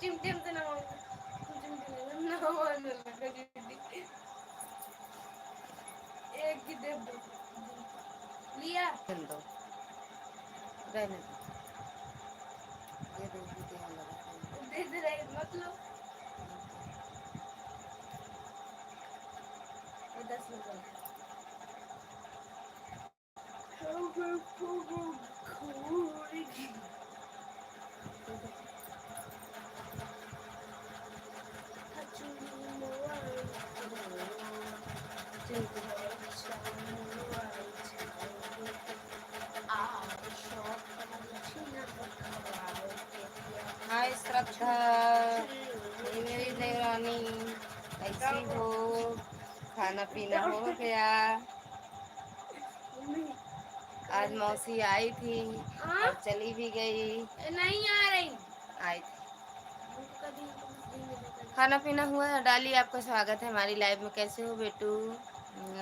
चिमटिम से ना चिमटिम ना एक की दे दो लिया दो रहने दो दे दे रहे मतलब 10 रुपए हाय श्रद्धा, ये मेरी देवरानी, कैसी हो? खाना पीना हो गया? आज मौसी आई थी और चली भी गई। नहीं आ रही आई थी। खाना पीना हुआ है? डाली, आपका स्वागत है हमारी लाइव में। कैसे हो बेटू?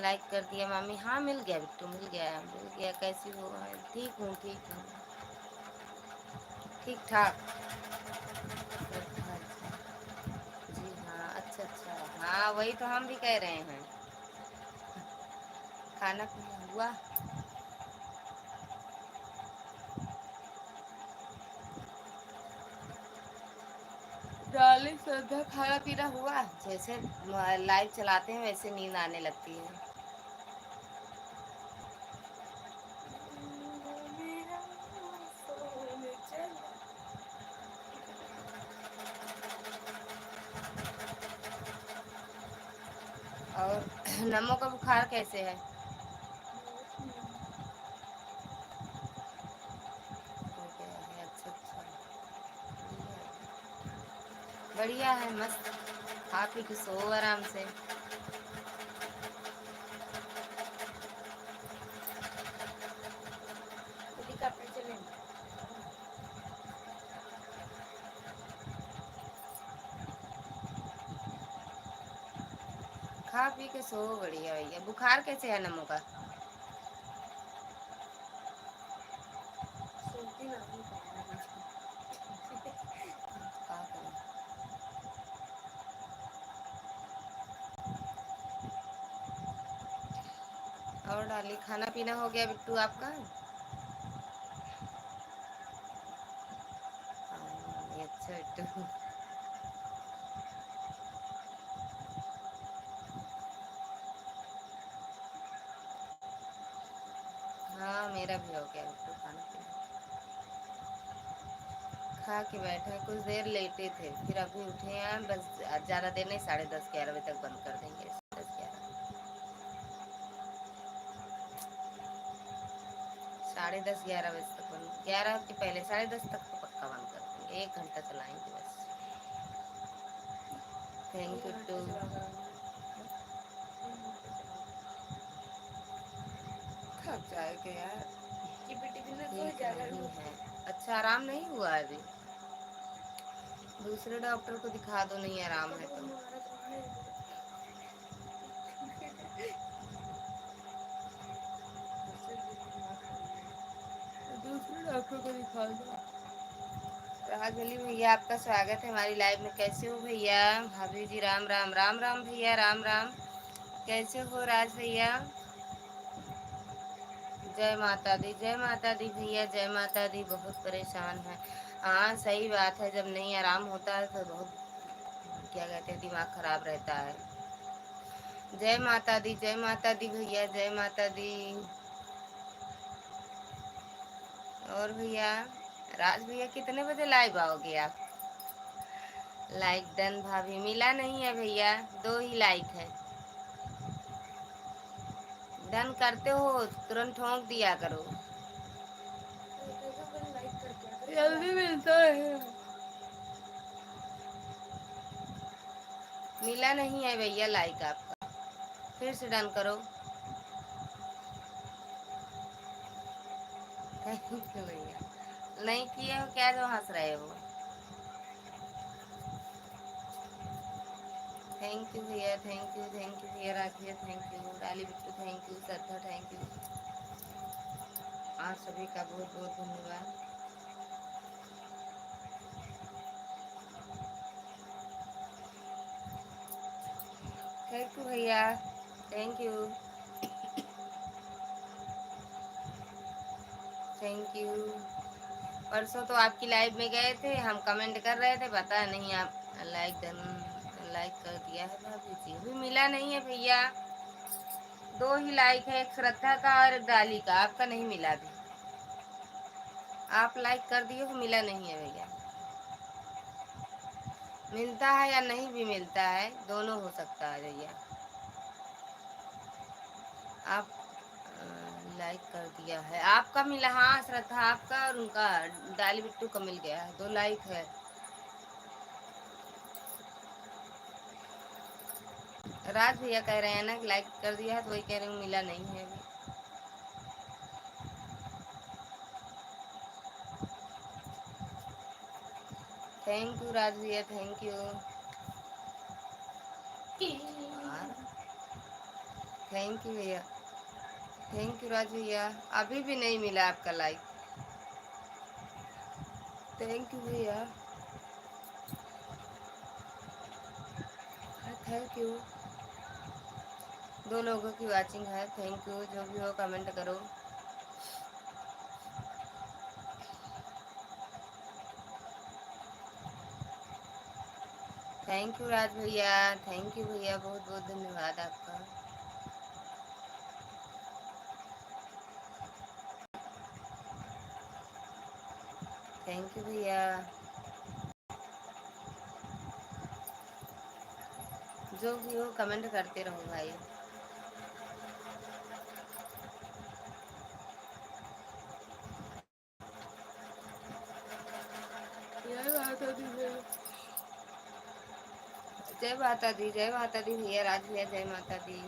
लाइक कर दिया मामी। हाँ मिल गया बिट्टू, मिल गया। कैसी हो? ठीक हूँ ठीक ठाक। जी हाँ, अच्छा। हाँ वही तो हम भी कह रहे हैं। खाना पीना हुआ? डार्लिंग श्रद्धा, खाना पीना हुआ? जैसे लाइव चलाते हैं वैसे नींद आने लगती है। और नमो का बुखार कैसे है? हो गया है, अच्छा। बढ़िया है, मस्त। खा पी के सो आराम से। खा पी के सो, बढ़िया भैया। बुखार कैसे है नमो का? क्या करें? और डाली, खाना पीना हो गया बिट्टू आपका? अच्छा बिट्टू। हाँ मेरा भी हो गया बिट्टू, खाना पीना खा के बैठे, कुछ देर लेटे थे, फिर अभी उठे हैं। बस ज़्यादा देर नहीं, 10:30-11 बजे तक बंद कर देंगे। 10:30-11 बजे तक बंद, 11 के पहले 10:30 तक तो पक्का बंद कर देंगे। 1 घंटा चलाएंगे बस। Thank you too. थक जाएगा यार, ठीक नहीं है। अच्छा, आराम नहीं हुआ अभी? दूसरे डॉक्टर को दिखा दो, नहीं आराम है तो। दूसरे डॉक्टर को दिखा दो। राजवली भैया, आपका स्वागत है हमारी लाइव में। कैसे हो भैया? भाभी जी राम राम। राम राम भैया, राम राम। कैसे हो राज भैया? जय माता दी, जय माता दी भैया, जय माता दी। बहुत परेशान है। हाँ सही बात है, जब नहीं आराम होता है तो बहुत, क्या कहते हैं, दिमाग खराब रहता है। जय माता दी, जय माता दी भैया, जय माता दी। और भैया, राज भैया कितने बजे लाइव आओगे आप? लाइक डन भाभी, मिला नहीं है भैया, 2 ही लाइक है। डन करते हो तुरंत ठोक दिया करो, जल्दी मिलता है। मिला नहीं है भैया लाइक आपका, फिर से डन करो। थैंक यू भैया। नहीं किए हो क्या जो हंस रहे हो? थैंक यू भैया, थैंक यू भैया। राखिए थैंक यू, डाली Bittu thank you, Shraddha thank you. आप सभी का बहुत बहुत धन्यवाद। थैंक यू भैया, थैंक यू, थैंक यू। परसों तो आपकी लाइव में गए थे, हम कमेंट कर रहे थे, पता नहीं आप लाइक कर दिया है भाभी जी, अभी मिला नहीं है भैया। 2 ही लाइक है, एक श्रद्धा का और एक डाली का, आपका नहीं मिला अभी। आप लाइक कर दिए हो, मिला नहीं है भैया। मिलता है या नहीं भी मिलता है, दोनों हो सकता है भैया। आप लाइक कर दिया है, आपका मिला, हाँ श्रद्धा आपका और उनका डाली बिट्टू का मिल गया है, 2 लाइक है। राज भैया कह रहे हैं ना कि लाइक कर दिया है, तो वही कह रहे हूँ मिला नहीं है अभी। थैंक यू राज भैया, थैंक यू, थैंक यू भैया, थैंक यू राज भैया। अभी भी नहीं मिला आपका लाइक, थैंक यू भैया, थैंक यू। 2 लोगों की वाचिंग है, थैंक यू, जो भी हो कमेंट करो। थैंक यू राज भैया, थैंक यू भैया, बहुत बहुत धन्यवाद आपका। थैंक यू भैया, जो भी हो कमेंट करते रहो भाई। जय माता दी भैया, जय माता दी, जय माता दी भैया, राज भैया जय माता दी।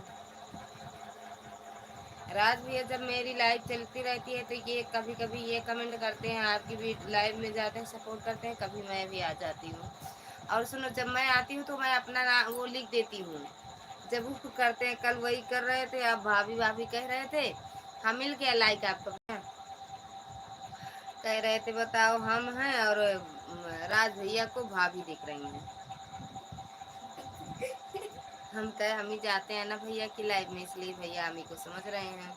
राज भैया जब मेरी लाइव चलती रहती है तो ये कभी कभी ये कमेंट करते हैं, आपकी भी लाइव में जाते हैं, सपोर्ट करते हैं, कभी मैं भी आ जाती हूँ। और सुनो, जब मैं आती हूँ तो मैं अपना वो लिख देती हूँ। जब वो करते हैं, कल वही कर रहे थे, आप भाभी भाभी कह रहे थे, हाँ मिल गया लाइक आपका, कह रहे थे बताओ हम हैं और राज भैया को भाभी दिख रही हैं। हम कहे हम ही जाते हैं ना भैया की लाइव में, इसलिए भैया हम ही को समझ रहे हैं।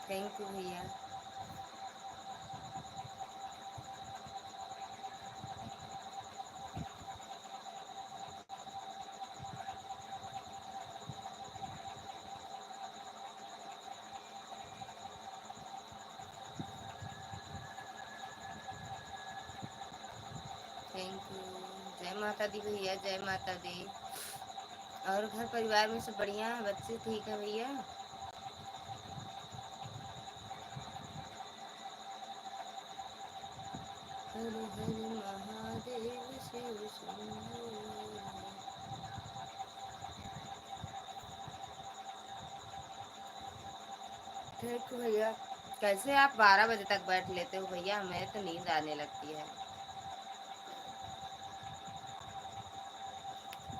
थैंक यू भैया, थैंक यू। जय माता दी भैया, जय माता दी। और घर परिवार में सब बढ़िया है, बच्चे ठीक है भैया? हर हर महादेव शिव शंभो। थैंक यू भैया। कैसे आप 12 बजे तक बैठ लेते हो भैया, हमें तो नींद आने लगती है,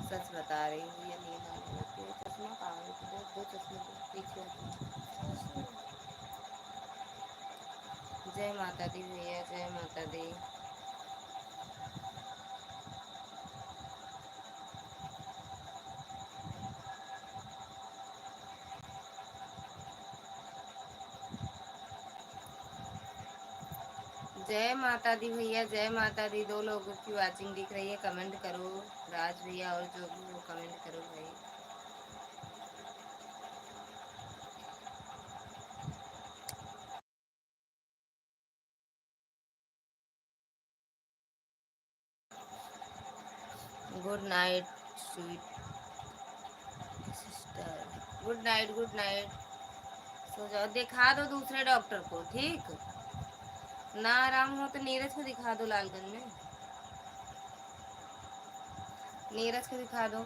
सच बता रही हूँ भैया, नींद आने लगती है। चश्मा कहाँ है? दो चश्मे तो पीछे रखो। जय माता दी भैया, जय माता दी। जय माता दी भैया, जय माता दी। 2 लोगों की वाचिंग दिख रही है, कमेंट करो राज भैया, और जो भी हो कमेंट करो भाई। Good night sweet sister, good night, good night. सो जाओ, दिखा दो दूसरे डॉक्टर को, ठीक ना आराम हो तो नीरज को दिखा दो, लालगंज में नीरज को दिखा दो।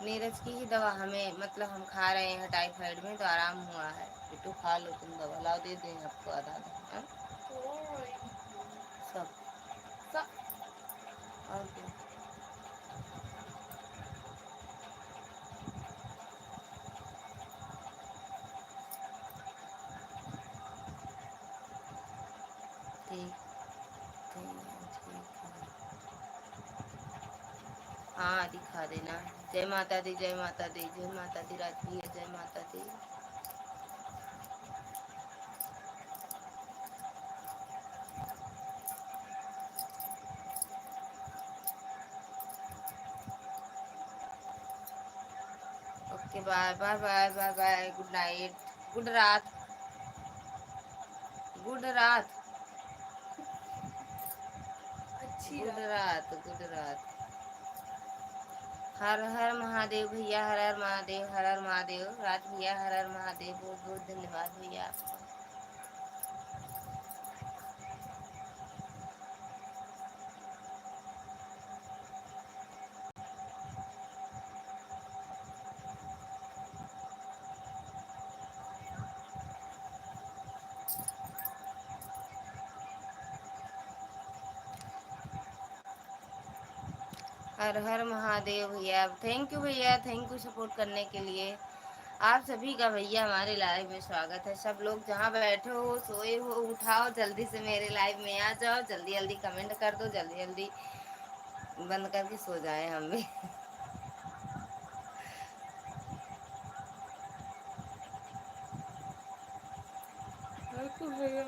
नीरज की ही दवा हमें, मतलब हम खा रहे हैं टाइफाइड में, तो आराम हुआ है। बिट्टू खा लो तुम दवा, लाओ दे दें आपको आधा आधा, हाँ? सब सब और क्या। हाँ दिखा देना। जय माता दी, जय माता दी, जय माता दी राज भैया, जय माता दी। Okay bye bye bye bye bye, good night, good रात, गुड रात, अच्छी गुड रात। रात, गुड रात। हर हर महादेव भैया, हर हर महादेव, हर हर महादेव राज भैया, हर हर महादेव। बहुत बहुत धन्यवाद भैया आपका। हर हर महादेव भैया। थैंक यू भैया, थैंक यू सपोर्ट करने के लिए। आप सभी का भैया हमारे लाइव में स्वागत है। सब लोग जहाँ बैठे हो, सोए हो, उठाओ, जल्दी से मेरे लाइव में आ जाओ। जल्दी जल्दी कमेंट कर दो, जल्दी जल्दी बंद करके सो जाए हम भी। भैया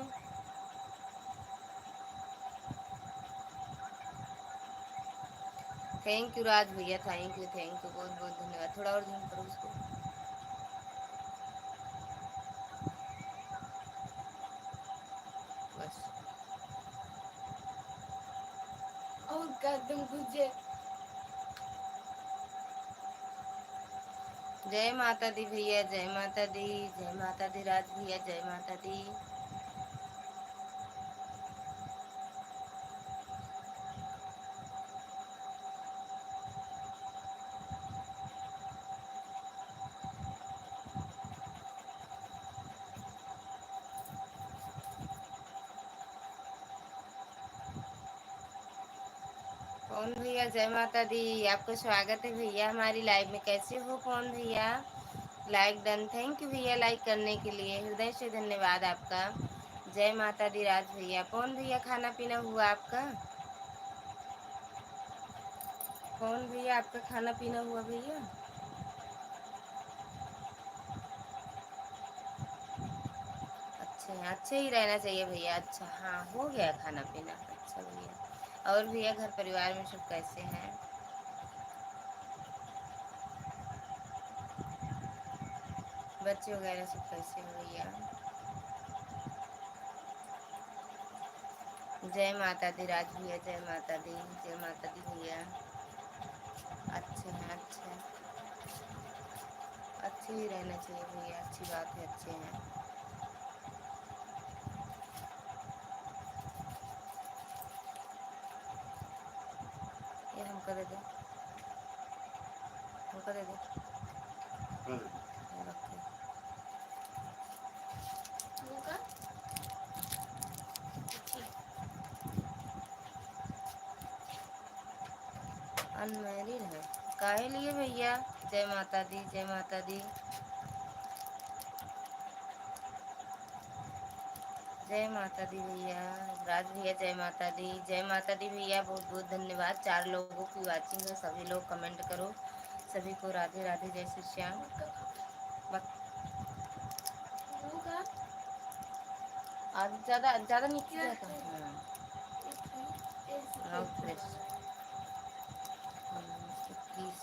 थैंक यू राज भैया, थैंक यू, थैंक यू, बहुत बहुत धन्यवाद। थोड़ा और जूम करो उसको। बस और कदम गुजे। जय माता दी भैया, जय माता दी, जय माता दी राज भैया, जय माता दी। कौन भैया, जय माता दी, आपको स्वागत है भैया हमारी लाइव में। कैसे हो कौन भैया? लाइक डन, थैंक यू भैया लाइक करने के लिए, हृदय से धन्यवाद आपका। जय माता दी राज भैया। कौन भैया खाना पीना हुआ आपका? कौन भैया आपका खाना पीना हुआ भैया? अच्छा, अच्छे ही रहना चाहिए भैया। अच्छा हाँ, हो गया खाना पीना। अच्छा भैया। और भैया घर परिवार में सब कैसे हैं? बच्चे वगैरह सब कैसे हैं भैया? जय माता दी राज भैया, जय माता दी, जय माता दी भैया। अच्छे हैं, अच्छे हैं, अच्छे ही रहना चाहिए भैया। अच्छी बात है, अच्छे हैं। ये हमको दे दे, हमको दे दे। ये रखे। होगा। अनमैरिड है काहे लिए भैया? जय माता दी, जय माता दी, जय माता दी भैया। राज भैया जय माता दी, जय माता दी भैया। बहुत बहुत धन्यवाद। 4 लोगों की वाचिंग है, सभी लोग कमेंट करो। सभी को राधे राधे, जय श्री श्याम। होगा। आज ज़्यादा ज़्यादा नीचे क्या जाता है? है। ऐसे हाँ कैसे फ्रेश। होगा? 21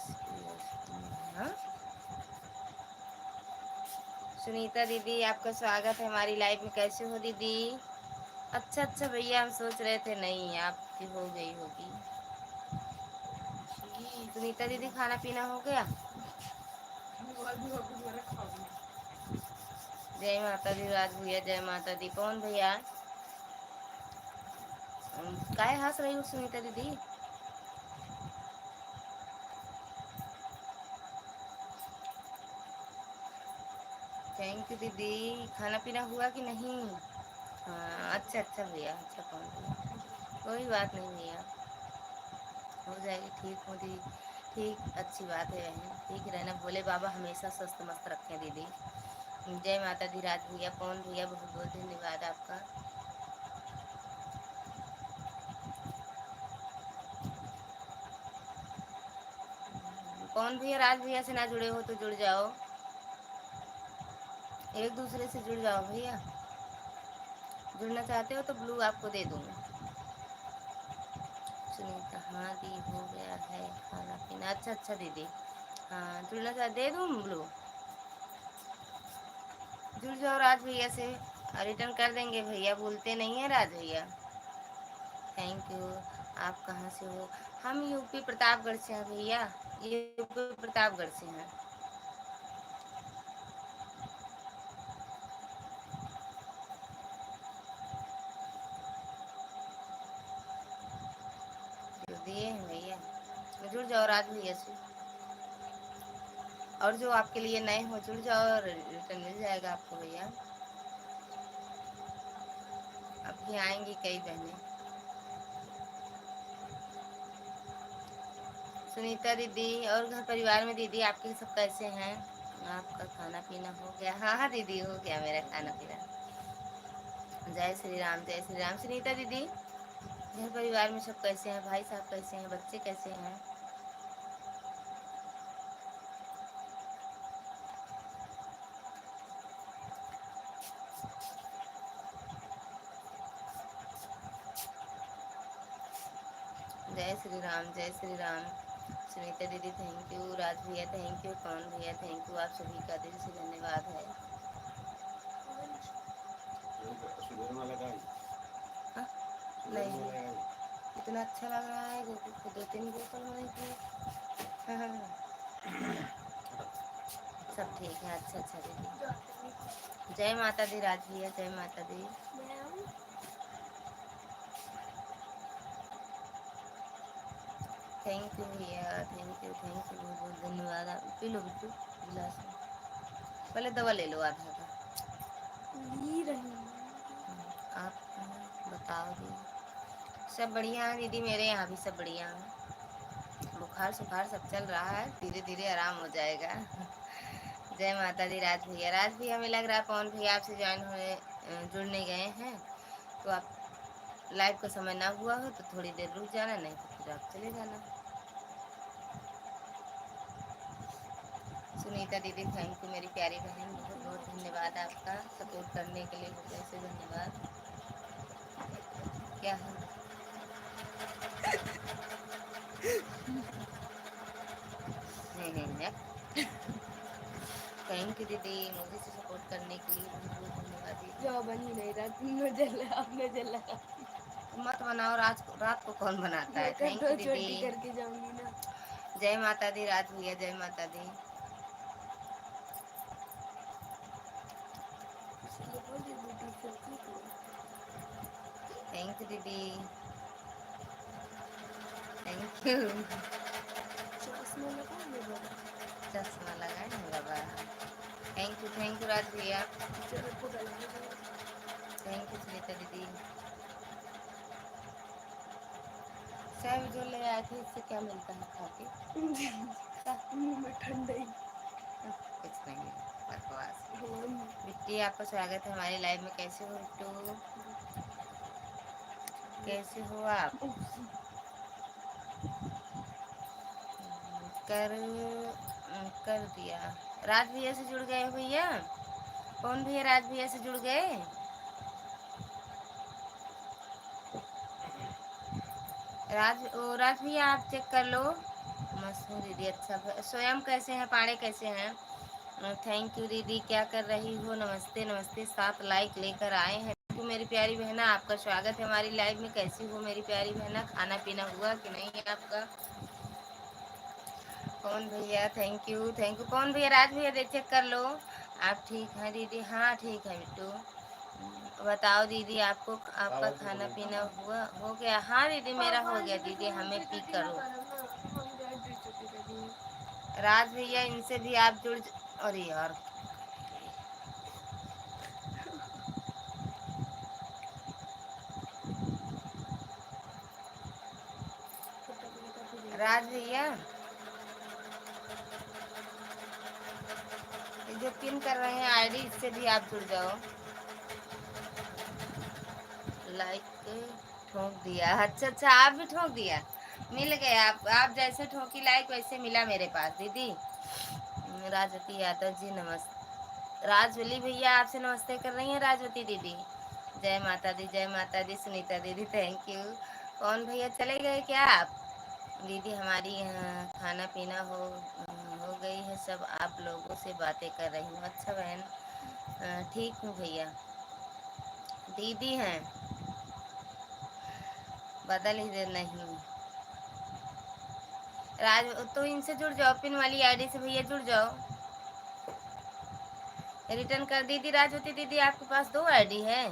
हाँ। सुनीता दीदी आपका स्वागत है हमारी लाइफ में। कैसे हो दीदी? अच्छा अच्छा भैया, हम सोच रहे थे नहीं आपकी हो गई होगी। सुनीता दीदी खाना पीना हो गया? जय माता दी राज भैया, जय माता दी। कौन भैया? काहे हंस रही हो सुनीता दीदी? थैंक यू दीदी। खाना पीना हुआ कि नहीं? हाँ अच्छा अच्छा भैया, अच्छा कौन भैया, कोई बात नहीं भैया, हो जाएगी ठीक हो दी। ठीक, अच्छी बात है बहन, ठीक रहना। बोले बाबा हमेशा स्वस्थ मस्त रखें दीदी। जय माता दी राज भैया। कौन भैया? बहुत बहुत धन्यवाद आपका। कौन भैया राज भैया से ना जुड़े हो तो जुड़ जाओ, एक दूसरे से जुड़ जाओ भैया। जुड़ना चाहते हो तो ब्लू आपको दे दूँगी। सुनीता हाँ दी हो गया है खाना पीना। अच्छा अच्छा दीदी, हाँ जुड़ना चाह दे दूँ ब्लू। जुड़ जाओ राज भैया से, रिटर्न कर देंगे भैया, भूलते नहीं है राज भैया। Thank you. आप कहाँ से हो? हम यूपी प्रतापगढ़ से हैं भैया, यूपी प्रतापगढ़ से हैं। जो दिए हैं भैया, तो जुड़ जाओ राज भैया से। और जो आपके लिए नए हो जुड़ जाओ और रिटर्न मिल जाएगा आपको भैया। अभी आएंगी कई बहनें। सुनीता दीदी, और घर परिवार में दीदी आपके सब कैसे हैं? आपका खाना पीना हो गया? हाँ हाँ दीदी हो गया मेरा खाना पीना। जय श्री राम, जय श्री राम। सुनीता दीदी, घर परिवार में सब कैसे हैं? भाई साहब कैसे हैं? बच्चे कैसे हैं? जय श्री राम, जय श्री राम। सुनीता दीदी थैंक यू, राज भैया थैंक यू, कौन भैया थैंक यू, आप सभी का दिल से धन्यवाद है। हाँ? नहीं, इतना अच्छा लग रहा है, दो तीन बोतल नहीं किए। हाँ, सब ठीक है। अच्छा अच्छा दीदी, जय माता दी राज भैया, जय माता दी। थैंक यू भैया, थैंक यू बहुत बहुत धन्यवाद। आप पी लो बिट्टू गिलास में, पहले दवा ले लो आधा का। आप बताओ दीदी, सब बढ़िया है दीदी, मेरे यहाँ भी सब बढ़िया है। बुखार सुखार सब चल रहा है, धीरे धीरे आराम हो जाएगा। जय माता दी राज भैया। राज भैया हमें लग रहा है पवन भैया आपसे ज्वाइन होने जुड़ने गए हैं, तो आप लाइव का समय ना हुआ हो तो थोड़ी देर रुक जाना, नहीं तो फिर आप चले जाना। सुनीता दीदी थैंक यू मेरी प्यारी बहन, बहुत बहुत धन्यवाद आपका सपोर्ट करने के लिए, हृदय से धन्यवाद। क्या है? नहीं थैंक यू दीदी, मुझे से सपोर्ट करने के लिए बहुत बहुत धन्यवाद दीदी। जो बनी नहीं रहा, आपने जला मत बनाओ, रात को कौन बनाता है। थैंक यू दीदी, करके जाऊंगी ना। जय माता दी राज भैया, जय माता दी। थैंक यू दीदी, थैंक यू। चश्मा लगाए हैं बाबा। थैंक यू राज भैया, थैंक यू सुनीता दीदी। सब जो ले आए थे इससे क्या मिलता है खा के? मुंह में ठंडाई कुछ नहीं, बकवास। बिट्टी आपका स्वागत है हमारे लाइव में। कैसे हो बिट्टू, कैसे हो आप? कर कर दिया। राज भैया से जुड़ गए भैया, कौन भैया राज भैया से जुड़ गए? राज भैया आप चेक कर लो। मस्त हूँ दीदी, अच्छा। स्वयं कैसे हैं, पाड़े कैसे हैं? थैंक यू दीदी, क्या कर रही हो? नमस्ते नमस्ते, 7 लाइक लेकर आए हैं तो मेरी प्यारी बहना, आपका स्वागत है हमारी लाइव में। कैसी हो मेरी प्यारी बहना, खाना पीना हुआ कि नहीं है आपका? कौन भैया थैंक यू, कौन भैया राज भैया देख चेक कर लो। आप ठीक हैं दीदी? हाँ ठीक है बिट्टू। बताओ दीदी, आपको आपका खाना पीना हुआ हो गया? हाँ दीदी मेरा हो गया दीदी, हमें पी करो। राज भैया इनसे भी आप जुड़, अरे यार राज भैया जो पिन कर रहे हैं आईडी, इससे भी आप जुड़ जाओ। लाइक ठोक दिया, अच्छा अच्छा आप भी ठोक दिया। मिल गए आप जैसे ठोकी लाइक वैसे मिला मेरे पास दीदी। राजवती यादव जी नमस्ते। राजवली भैया आपसे नमस्ते कर रही हैं राजवती दीदी। जय माता दी जय माता दी। सुनीता दीदी थैंक यू। कौन भैया चले गए क्या आप? दीदी हमारी यहाँ खाना पीना हो गई है, सब आप लोगों से बातें कर रही हूँ। अच्छा बहन ठीक हूँ भैया। दीदी हैं बदल ही दे नहीं। राज तो इनसे जुड़ जाओ, पिन वाली आईडी से भैया जुड़ जाओ। रिटर्न कर दीदी। राजवती दीदी आपके पास 2 आईडी है।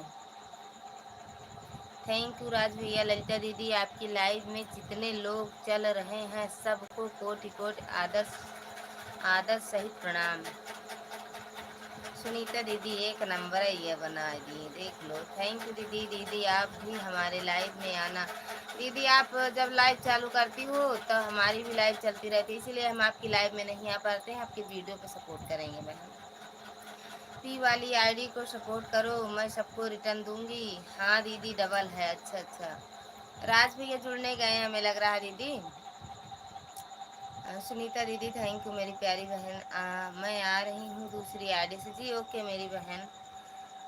थैंक यू राज भैया। ललिता दीदी आपकी लाइव में जितने लोग चल रहे हैं सबको कोटि कोटि आदर आदर सहित प्रणाम। सुनीता दीदी एक नंबर है, ये बना दी देख लो। थैंक यू दीदी। दीदी आप भी हमारे लाइव में आना। दीदी आप जब लाइव चालू करती हो तो हमारी भी लाइव चलती रहती है, इसीलिए हम आपकी लाइव में नहीं आ पाते हैं। आपकी वीडियो पे सपोर्ट करेंगे बहन। पी वाली आईडी को सपोर्ट करो, मैं सबको रिटर्न दूंगी। हाँ दीदी डबल है। अच्छा अच्छा। राज भैया जुड़ने गए हैं हमें लग रहा है दीदी। सुनीता दीदी थैंक यू मेरी प्यारी बहन। मैं आ रही हूँ दूसरी आईडी से। जी ओके मेरी बहन।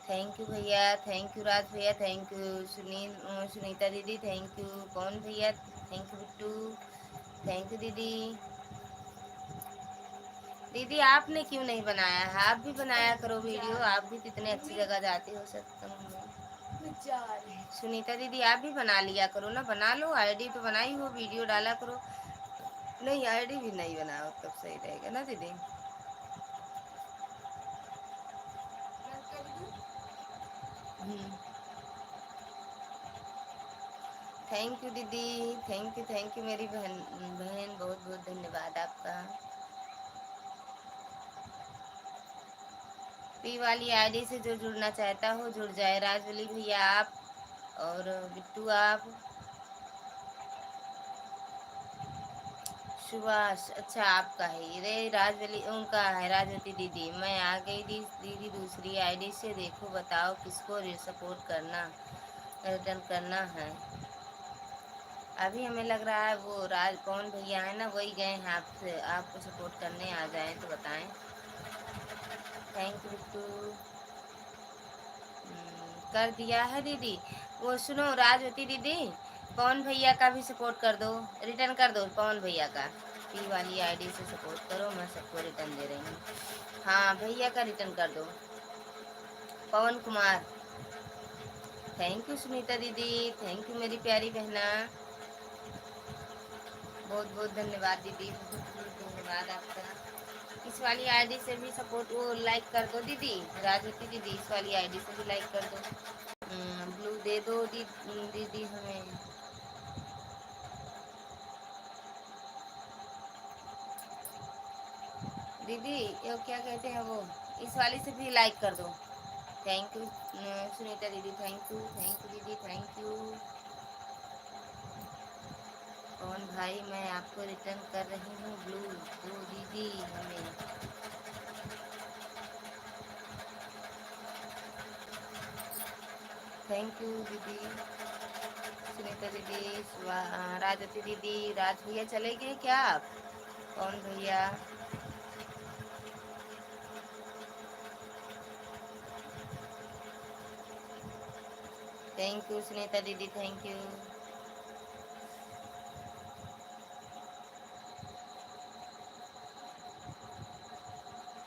थैंक यू भैया। थैंक यू राज भैया। थैंक यू सुनीता दीदी। थैंक यू कौन भैया। Thank you Bittu. Thank you दीदी। दीदी आपने क्यों नहीं बनाया है? आप भी बनाया करो वीडियो, आप भी कितने अच्छी जगह जाती हो सत्संग में। सुनीता दीदी आप भी बना लिया करो ना, बना लो। आईडी तो बनाई हो, वीडियो डाला करो। नहीं आईडी भी नहीं बनाओ तब सही रहेगा ना दीदी। थैंक यू दीदी। थैंक यू मेरी बहन बहन बहुत बहुत धन्यवाद आपका। पी वाली आईडी से जो जुड़ना चाहता हो जुड़ जाए। राजवली भैया आप और बिट्टू आप। सुभाष अच्छा आपका है रे। राजवली उनका है। राजवती दीदी मैं आ गई दीदी दूसरी आईडी से। देखो बताओ किसको सपोर्ट करना रिटर्न करना है। अभी हमें लग रहा है वो राज कौन भैया है ना, वही गए हैं आपसे आपको सपोर्ट करने। आ जाए तो बताएं। Thank you Bittu. कर दिया है दीदी। वो सुनो राजवती दीदी, पवन भैया का भी सपोर्ट कर दो, रिटर्न कर दो पवन भैया का। पी वाली आईडी से सपोर्ट करो, मैं सबको रिटर्न दे रही हूँ। हाँ भैया का रिटर्न कर दो। पवन कुमार थैंक यू। सुनीता दीदी थैंक यू मेरी प्यारी बहना। बहुत बहुत धन्यवाद दीदी, बहुत बहुत धन्यवाद आपका। इस वाली आईडी से भी सपोर्ट वो लाइक कर दो दीदी। राजवती दीदी इस वाली आईडी से भी लाइक कर दो। ब्लू दे दो दीदी हमें। दीदी ये क्या कहते हैं वो, इस वाली से भी लाइक कर दो। थैंक यू सुनीता दीदी। थैंक यू दीदी। Thank you. कौन भाई मैं आपको रिटर्न कर रही हूँ ब्लू दो दीदी हमें। थैंक यू दीदी। सुनीता दीदी राजवती दीदी। राज भैया चले गए क्या आप? कौन भैया? थैंक यू सुनीता दीदी। Thank you.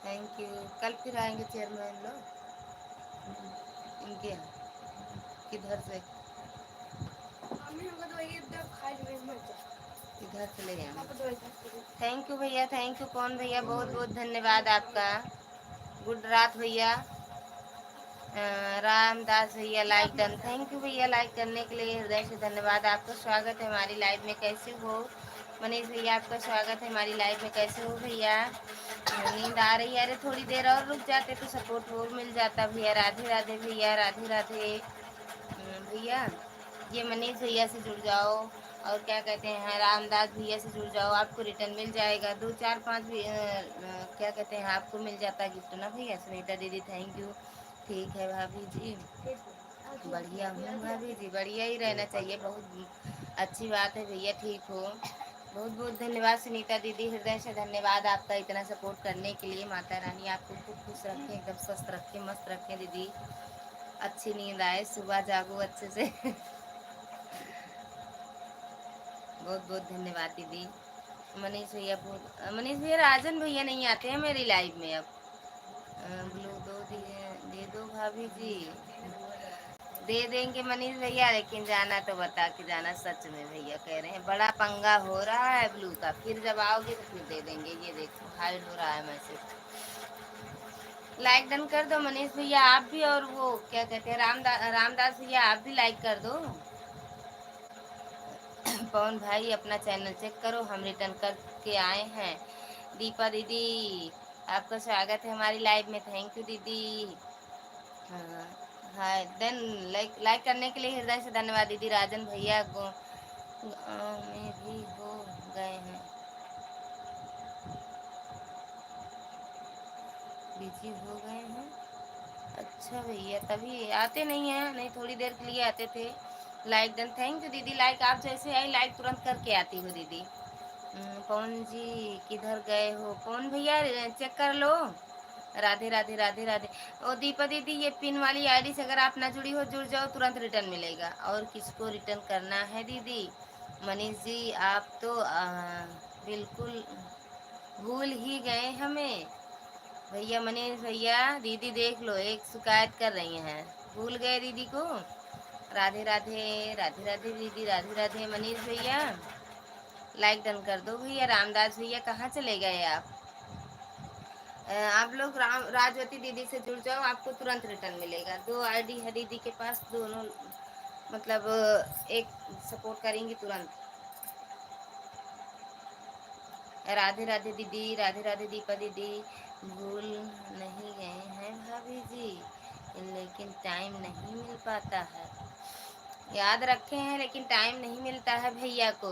Thank you. कल फिर आएंगे चेयरमैन लोग इनके यहाँ। किधर से इधर चले गए। थैंक यू भैया। थैंक यू कौन भैया, बहुत बहुत धन्यवाद आपका। गुड रात भैया। रामदास भैया लाइक डन। थैंक यू भैया लाइक करने के लिए हृदय से धन्यवाद। आपका स्वागत है हमारी लाइव में, कैसे हो? मनीष भैया आपका स्वागत है हमारी लाइव में, कैसे हो भैया? नींद आ रही है? अरे थोड़ी देर और रुक जाते तो सपोर्ट और मिल जाता भैया। राधे राधे भैया। राधे राधे भैया। ये मनीष भैया से जुड़ जाओ और क्या कहते हैं रामदास भैया से जुड़ जाओ, आपको रिटर्न मिल जाएगा। 2 4 5 भी क्या कहते हैं आपको मिल जाता है गिफ्ट ना भैया। सुनीता दीदी थैंक यू। ठीक है भाभी जी। आगे बढ़िया आगे हूँ आगे भाभी आगे। जी, बढ़िया ही रहना चाहिए। बहुत अच्छी बात है भैया, ठीक हो। बहुत बहुत धन्यवाद सुनीता दीदी, हृदय से धन्यवाद आपका इतना सपोर्ट करने के लिए। माता रानी आपको खूब खुश रखें, एकदम स्वस्थ रखें, मस्त रखें दीदी। अच्छी नींद आए, सुबह जागो अच्छे से। बहुत बहुत धन्यवाद दीदी। मनीष भैया, राजन भैया नहीं आते हैं मेरी लाइव में अब। ब्लू दो दे दो भाभी जी। दे देंगे मनीष भैया, लेकिन जाना तो बता के जाना। सच में भैया कह रहे हैं बड़ा पंगा हो रहा है ब्लू का, फिर जब आओगे तो फिर दे देंगे। ये देखो हाइड हो रहा है मैसेज। लाइक डन कर दो मनीष भैया आप भी, और वो क्या कहते हैं रामदास भैया आप भी लाइक कर दो। पवन भाई अपना चैनल चेक करो, हम रिटर्न करके आए हैं। दीपा दीदी आपका स्वागत है हमारी लाइव में, थैंक यू दीदी। हाँ हाय देन, लाइक लाइक करने के लिए हृदय से धन्यवाद दीदी। राजन भैया गाँव में भी हो गए हैं, बिजी हो गए हैं। अच्छा भैया तभी आते नहीं हैं, नहीं थोड़ी देर के लिए आते थे। लाइक डन, थैंक यू दीदी। लाइक आप जैसे आई लाइक तुरंत करके आती हो दीदी। पवन जी किधर गए हो? पवन भैया चेक कर लो। राधे राधे राधे राधे। और दीपा दीदी ये पिन वाली आईडी से अगर आप ना जुड़ी हो, जुड़ जाओ, तुरंत रिटर्न मिलेगा। और किसको रिटर्न करना है दीदी? मनीष जी आप तो बिल्कुल भूल ही गए हमें। भैया मनीष भैया, दीदी देख लो एक शिकायत कर रही हैं, भूल गए दीदी को। राधे राधे राधे राधे दीदी, राधे राधे मनीष भैया। लाइक डन कर दो भैया। रामदास भैया कहाँ चले गए आप? आप लोग राजवती दीदी से जुड़ जाओ, आपको तुरंत रिटर्न मिलेगा। दो आईडी है दीदी के पास, दोनों मतलब एक सपोर्ट करेंगी तुरंत। राधे राधे दीदी, राधे राधे दीपा दीदी। भूल नहीं गए हैं भाभी जी, लेकिन टाइम नहीं मिल पाता है। याद रखे हैं लेकिन टाइम नहीं मिलता है भैया को।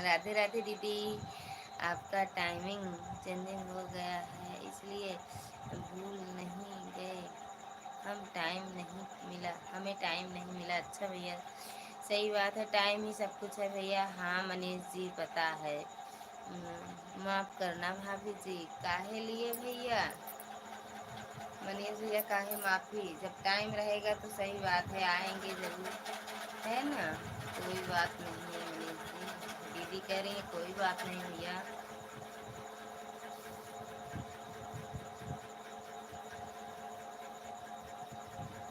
राधे राधे दीदी, आपका टाइमिंग चेंजिंग हो गया है इसलिए भूल नहीं गए। हम टाइम नहीं मिला, हमें टाइम नहीं मिला। अच्छा भैया सही बात है, टाइम ही सब कुछ है भैया। हाँ मनीष जी पता है। माफ करना भाभी जी। काहे लिए भैया? मनीष भैया काहे माफी? जब टाइम रहेगा तो सही बात है, आएंगे जरूर, है ना? कोई बात नहीं है मनीष जी, दीदी कह रही है कोई बात नहीं भैया।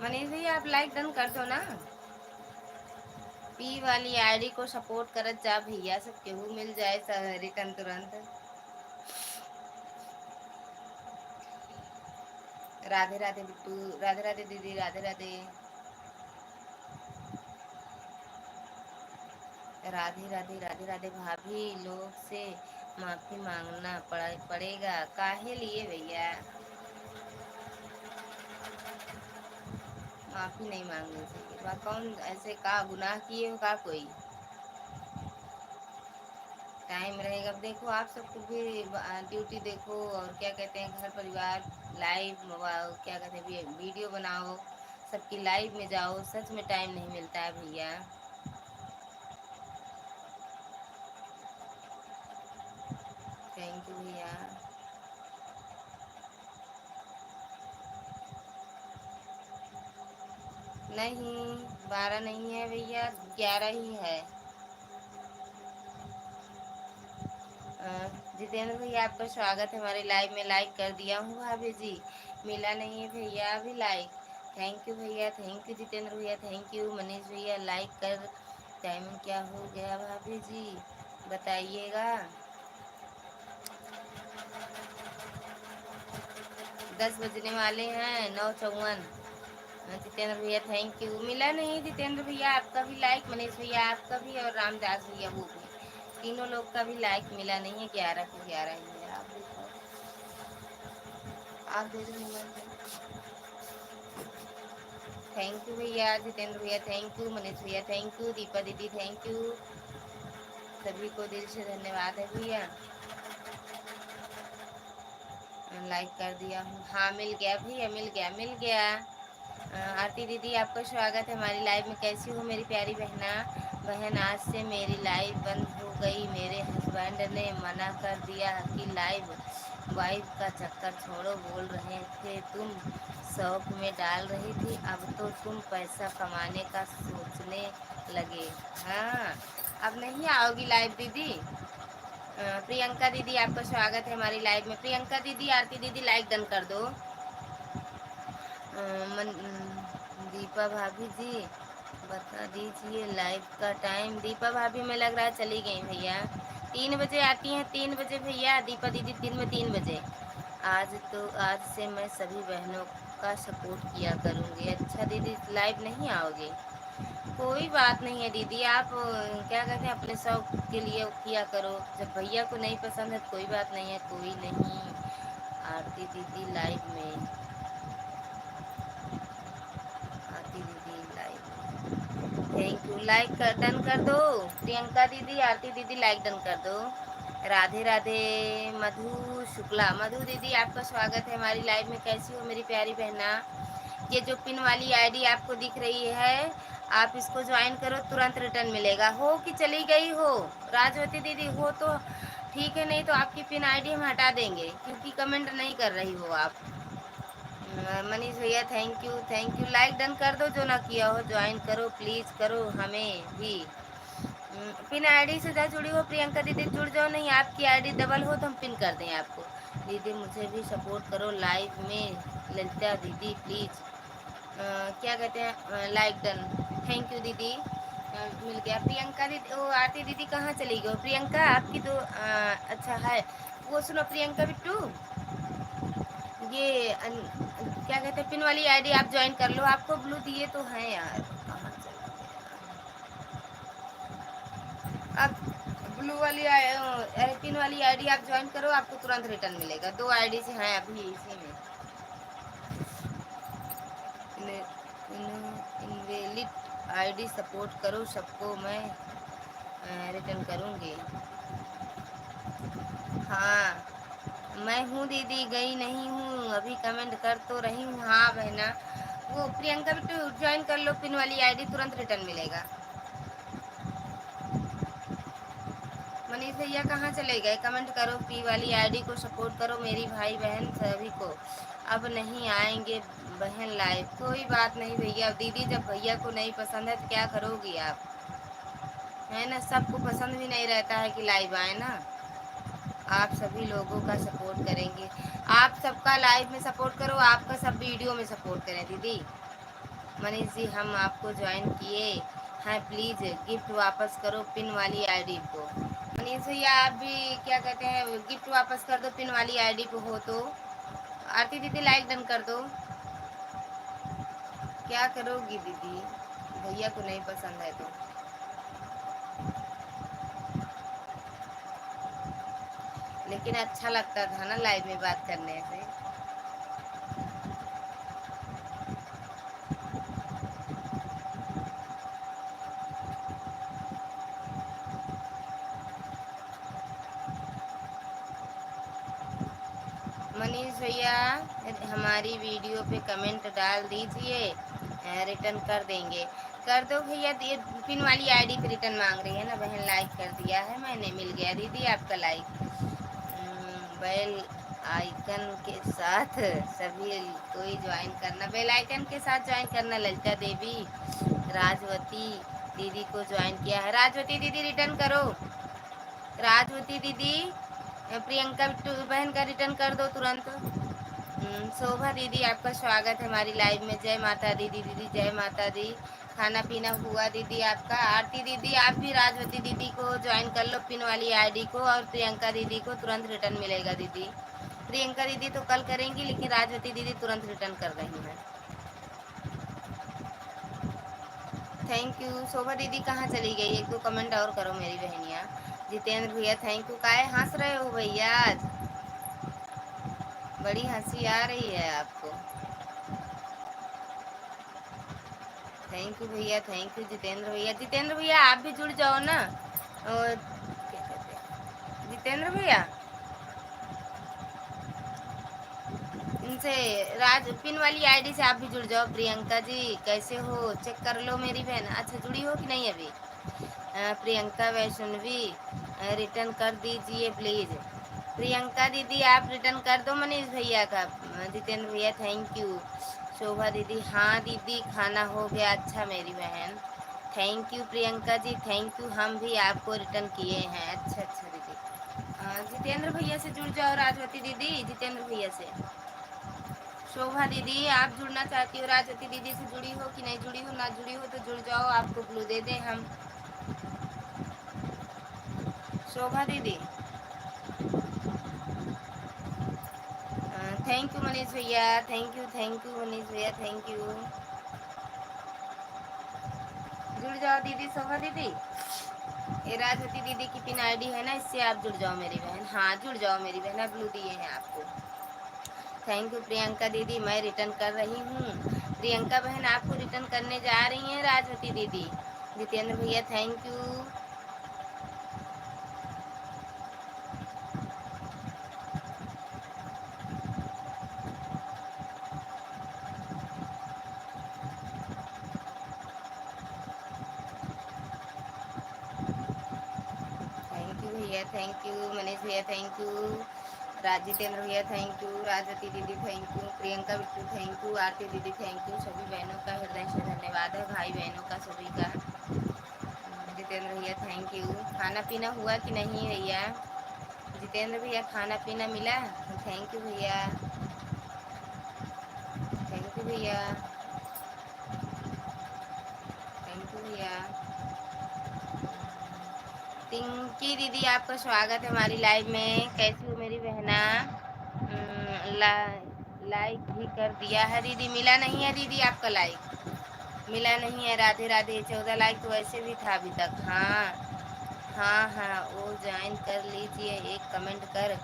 मनीष भैया आप लाइक डन कर दो ना। पी वाली आईडी को सपोर्ट करत जा भैया, सब केहू मिल जाए रिटर्न तुरंत। राधे राधे बिट्टू, राधे राधे दीदी, राधे राधे। राधे राधे राधे राधे भाभी लोग से माफी मांगना पड़ेगा। काहे लिए भैया? माफी नहीं मांगनी चाहिए बा? कौन ऐसे का गुनाह किए हो का कोई? टाइम रहेगा, अब देखो आप सबको भी ड्यूटी देखो, और क्या कहते हैं घर परिवार लाइव क्या कहते हैं वीडियो बनाओ, सबकी लाइव में जाओ। सच में टाइम नहीं मिलता है भैया। थैंक यू भैया। नहीं 12 नहीं है भैया, 11 ही है। जितेंद्र भैया आपका स्वागत है हमारे लाइव में। लाइक कर दिया हूँ भाभी जी, मिला नहीं है भैया अभी लाइक। थैंक यू भैया, थैंक यू जितेंद्र भैया, थैंक यू मनीष भैया। लाइक कर, टाइमिंग क्या हो गया भाभी जी बताइएगा? 10 बजने वाले हैं, 9:54। जितेंद्र भैया थैंक यू। मिला नहीं जितेंद्र भैया आपका भी लाइक, मनीष भैया आपका भी, और रामदास भैया वो भी, तीनों लोग का भी लाइक मिला नहीं है। 11 को 11 ही है। आप देखो, आप दे दो मोबाइल। थैंक यू भैया, जितेंद्र भैया थैंक यू, मनीष भैया थैंक यू, दीपा दीदी थैंक यू, सभी को दिल से धन्यवाद है भैया। लाइक कर दिया हूँ, हाँ मिल गया भैया, मिल गया मिल गया। आरती दीदी आपका स्वागत है हमारी लाइव में। कैसी हो मेरी प्यारी बहना? बहन आज से मेरी लाइव बंद हो गई, मेरे हस्बैंड ने मना कर दिया कि लाइव वाइफ का चक्कर छोड़ो, बोल रहे थे तुम शौक में डाल रही थी, अब तो तुम पैसा कमाने का सोचने लगे। हाँ, अब नहीं आओगी लाइव दीदी? प्रियंका दीदी आपका स्वागत है हमारी लाइव में। प्रियंका दीदी, आरती दीदी लाइक डन कर दो। दीपा भाभी जी बता दीजिए लाइव का टाइम। दीपा भाभी में लग रहा है चली गई भैया। 3 बजे आती हैं, 3 बजे भैया। दीपा दीदी दिन में 3 बजे। आज से मैं सभी बहनों का सपोर्ट किया करूँगी। अच्छा दीदी लाइव नहीं आओगे? कोई बात नहीं है दीदी, आप क्या कहते हैं अपने शौक के लिए किया करो। जब भैया को नहीं पसंद है तो कोई बात नहीं है, कोई नहीं। आरती दीदी लाइव में, आरती दीदी live, thank you. Like done कर दो प्रियंका दीदी, आरती दीदी लाइक डन कर दो। राधे राधे। मधु शुक्ला, मधु दीदी आपका स्वागत है हमारी लाइव में। कैसी हो मेरी प्यारी बहना? ये जो पिन वाली आईडी आपको दिख रही है, आप इसको ज्वाइन करो, तुरंत रिटर्न मिलेगा। हो कि चली गई हो राजवती दीदी? हो तो ठीक है, नहीं तो आपकी पिन आईडी हम हटा देंगे क्योंकि कमेंट नहीं कर रही हो आप। मनीष भैया thank you, thank you. Like done कर दो जो ना किया हो, ज्वाइन करो प्लीज, करो हमें भी। पिन आईडी से जहाँ जुड़ी हो प्रियंका दीदी जुड़ जाओ, नहीं आपकी आईडी डबल हो तो हम पिन कर दें आपको। दीदी मुझे भी सपोर्ट करो लाइव में, ललिता दीदी प्लीज। क्या कहते हैं लाइक डन, थैंक यू दीदी। मिल गया। प्रियंका दीदी, वो आरती दीदी कहाँ चली गई? प्रियंका आपकी तो अच्छा है। वो सुनो प्रियंका बिट्टू, ये क्या कहते हैं पिन वाली आईडी आप ज्वाइन कर लो। आपको ब्लू दिए तो हैं यार, कहाँ चला गया? अब ब्लू वाली पिन वाली आईडी आप ज्वाइन करो, आपको तुरंत रिटर्न मिलेगा। 2 आईडी से हैं अभी इसी में। इनवेलिड आईडी सपोर्ट करो सबको, मैं रिटर्न करूँगी। हाँ मैं हूँ दीदी, गई नहीं हूँ अभी, कमेंट कर तो रही हूँ। हाँ बहना, वो प्रियंका बिट्टू ज्वाइन कर लो, पिन वाली आईडी तुरंत रिटर्न मिलेगा। मनीष भैया कहाँ चले गए? कमेंट करो, पी वाली आईडी को सपोर्ट करो मेरी भाई बहन सभी को। अब नहीं आएंगे बहन लाइव, कोई बात नहीं भैया। दीदी जब भैया को नहीं पसंद है तो क्या करोगी आप? है ना, सबको पसंद भी नहीं रहता है कि लाइव आए ना। आप सभी लोगों का सपोर्ट करेंगे, आप सबका लाइव में सपोर्ट करो, आपका सब वीडियो में सपोर्ट करें दीदी। मनीष जी हम आपको ज्वाइन किए हैं, प्लीज़ गिफ्ट वापस करो पिन वाली आईडी को। मनीष भैया आप भी क्या कहते हैं गिफ्ट वापस कर दो पिन वाली आईडी को हो तो। आरती दीदी लाइक डन कर दो। क्या करोगी दीदी, भैया को नहीं पसंद है तो? लेकिन अच्छा लगता था ना लाइव में बात करने से। मनीष भैया हमारी वीडियो पे कमेंट डाल दीजिए, रिटर्न कर देंगे। कर दो भैया, पिन वाली आईडी पे रिटर्न मांग रही है ना बहन। लाइक कर दिया है मैंने, मिल गया दीदी आपका लाइक। बेल आइकन के साथ सभी कोई ज्वाइन करना, बेल आइकन के साथ ज्वाइन करना। ललिता देवी, राजवती दीदी को ज्वाइन किया है। राजवती दीदी रिटर्न करो। राजवती दीदी प्रियंका बिट्टू बहन का रिटर्न कर दो तुरंत। शोभा दीदी आपका स्वागत है हमारी लाइव में। जय माता दी दीदी, जय माता दी। खाना पीना हुआ दीदी आपका? आरती दीदी आप भी राजवती दीदी को ज्वाइन कर लो पिन वाली आईडी को, और प्रियंका दीदी को तुरंत रिटर्न मिलेगा दीदी। प्रियंका दीदी तो कल करेंगी, लेकिन राजवती दीदी तुरंत रिटर्न कर रही हैं। Thank you. शोभा दीदी कहाँ चली गई? 1-2 कमेंट और करो मेरी बहनिया। जितेंद्र भैया थैंक यू। काहे हंस रहे हो भैया? आज बड़ी हंसी आ रही है आपको। थैंक यू भैया, थैंक यू जितेंद्र भैया। जितेंद्र भैया आप भी जुड़ जाओ ना। और क्या कहते हैं जितेंद्र भैया, से राज पिन वाली आईडी से आप भी जुड़ जाओ। प्रियंका जी कैसे हो, चेक कर लो मेरी बहन। अच्छा जुड़ी हो कि नहीं अभी? प्रियंका वैष्णवी रिटर्न कर दीजिए प्लीज। प्रियंका दीदी आप रिटर्न कर दो मनीष भैया का। जितेंद्र भैया थैंक यू। शोभा दीदी हाँ दीदी खाना हो गया। अच्छा मेरी बहन thank you. Priyanka ji thank you, हम भी आपको रिटर्न किए हैं। अच्छा अच्छा दीदी। जितेंद्र भैया से जुड़ जाओ राजवती दीदी, जितेंद्र भैया से। शोभा दीदी आप जुड़ना चाहती हो राजवती दीदी से, जुड़ी हो कि नहीं जुड़ी हो? ना जुड़ी हो तो जुड़ जाओ, आपको ब्लू दे दें हम। शोभा दीदी थैंक यू मनीष भैया, थैंक यू मनीष भैया, थैंक यू। जुड़ जाओ दीदी शोभा दीदी। ये राजवती दीदी की पिन आईडी है ना, इससे आप जुड़ जाओ मेरी बहन। हाँ जुड़ जाओ मेरी बहन, ब्लू दिए हैं आपको। थैंक यू प्रियंका दीदी, मैं रिटर्न कर रही हूँ। प्रियंका बहन आपको रिटर्न करने जा रही हैं राजवती दीदी। जितेंद्र भैया थैंक यू। थैंक यू भैया, थैंक यू मनीष भैया, थैंक यू जितेंद्र भैया, थैंक यू राजवती दीदी, thank you Priyanka Bittu, thank you Aarti दीदी, थैंक यू। सभी बहनों का हृदय से धन्यवाद है, भाई बहनों का सभी का। जितेंद्र भैया थैंक यू। खाना पीना हुआ कि नहीं भैया? जितेंद्र भैया खाना पीना मिला? थैंक यू भैया, थैंक यू भैया, थैंक यू भैया। पिंकी दीदी आपका स्वागत है हमारी लाइव में। कैसी हो मेरी बहना? लाइक भी कर दिया है दीदी? मिला नहीं है दीदी आपका लाइक, मिला नहीं है। राधे राधे। 14 लाइक तो वैसे भी था अभी तक। हाँ हाँ हाँ वो ज्वाइन कर लीजिए, एक कमेंट कर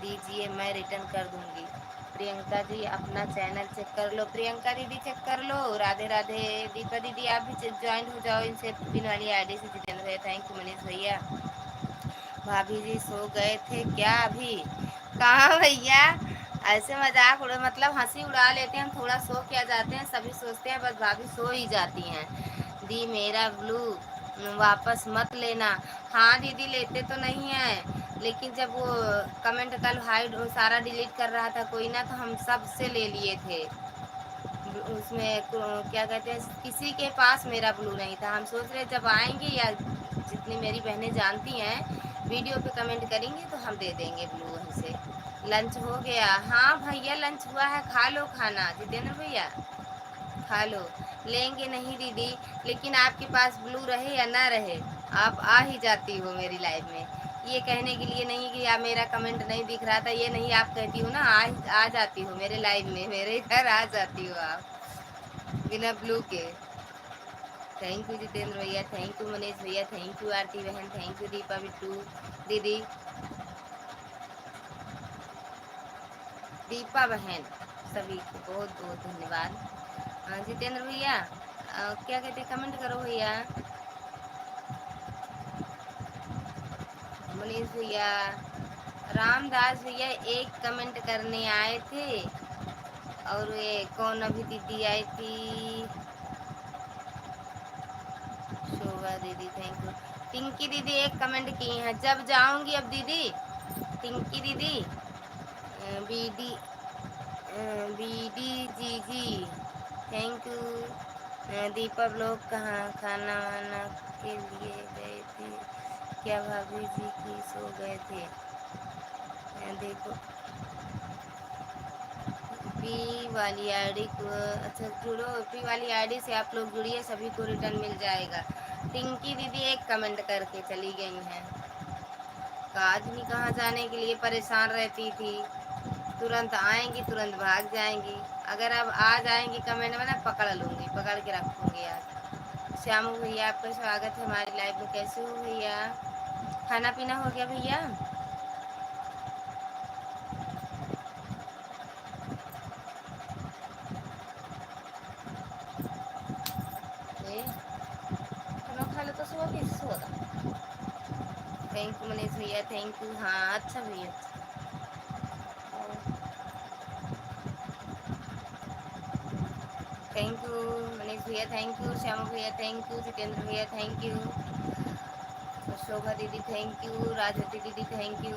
दीजिए, मैं रिटर्न कर दूंगी। प्रियंका जी अपना चैनल चेक कर लो। प्रियंका दीदी चेक कर लो। राधे राधे। दीपा दीदी आप भी ज्वाइन हो जाओ इनसे, पिन वाली आईडी से। जितेंद्र भैया थैंक यू, मनीष भैया। भाभी जी सो गए थे क्या अभी? कहाँ भैया, ऐसे मजाक उड़ा मतलब हंसी उड़ा लेते हैं हम, थोड़ा सो क्या जाते हैं, सभी सोचते हैं बस भाभी सो ही जाती हैं। दी मेरा ब्लू वापस मत लेना। हाँ दीदी लेते तो नहीं है, लेकिन जब वो कमेंट कल हाइड सारा डिलीट कर रहा था कोई ना, तो हम सब से ले लिए थे। उसमें क्या कहते हैं, किसी के पास मेरा ब्लू नहीं था। हम सोच रहे जब आएंगे या जितनी मेरी बहनें जानती हैं वीडियो पे कमेंट करेंगी तो हम दे देंगे ब्लू वहीं से। लंच हो गया? हाँ भैया लंच हुआ है, खा लो खाना जितेंद्र भैया, खा लो। लेंगे नहीं दीदी, लेकिन आपके पास ब्लू रहे या ना रहे आप आ ही जाती हो मेरी लाइफ में। ये कहने के लिए नहीं कि आप मेरा कमेंट नहीं दिख रहा था, ये नहीं आप कहती हो ना, आ जाती हो मेरे लाइव में, मेरे घर आ जाती हो आप बिना ब्लू के। थैंक यू जितेंद्र भैया, थैंक यू मनीष भैया, थैंक यू आरती बहन, थैंक यू दीपा बिट्टू दीदी, दीपा बहन, सभी को बहुत बहुत धन्यवाद। जितेंद्र भैया क्या कहते हैं, कमेंट करो भैया। मनीष भैया, रामदास भैया एक कमेंट करने आए थे, और ये कौन अभी दीदी आई थी, शोभा दीदी थैंक यू। पिंकी दीदी एक कमेंट की हैं, जब जाऊंगी अब दीदी। पिंकी दीदी बीडी बीडी जी जी थैंक यू। दीपक लोग कहाँ खाना वाना के लिए गए थे क्या? भाभी जी की सो गए थे? देखो पी वाली आईडी को, अच्छा जुड़ो, पी वाली आईडी से आप लोग जुड़िए, सभी को रिटर्न मिल जाएगा। पिंकी दीदी एक कमेंट करके चली गई हैं। काज नहीं कहाँ जाने के लिए परेशान रहती थी, तुरंत आएंगी तुरंत भाग जाएंगी। अगर अब आ जाएंगी कमेंट में ना, पकड़ लूंगी, पकड़ के रखूंगी आज। श्यामू भैया आपका स्वागत है हमारी लाइफ में। कैसे हो भैया? खाना पीना हो गया भैया? खाना खा लो तो सुबह कैसे होगा? थैंक यू मनीष भैया, थैंक यू। हाँ अच्छा भैया, थैंक यू मनीष भैया, थैंक यू श्यामा भैया, थैंक यू जितेंद्र भैया, थैंक यू शोभा दीदी, थैंक यू राजवती दीदी, थैंक यू।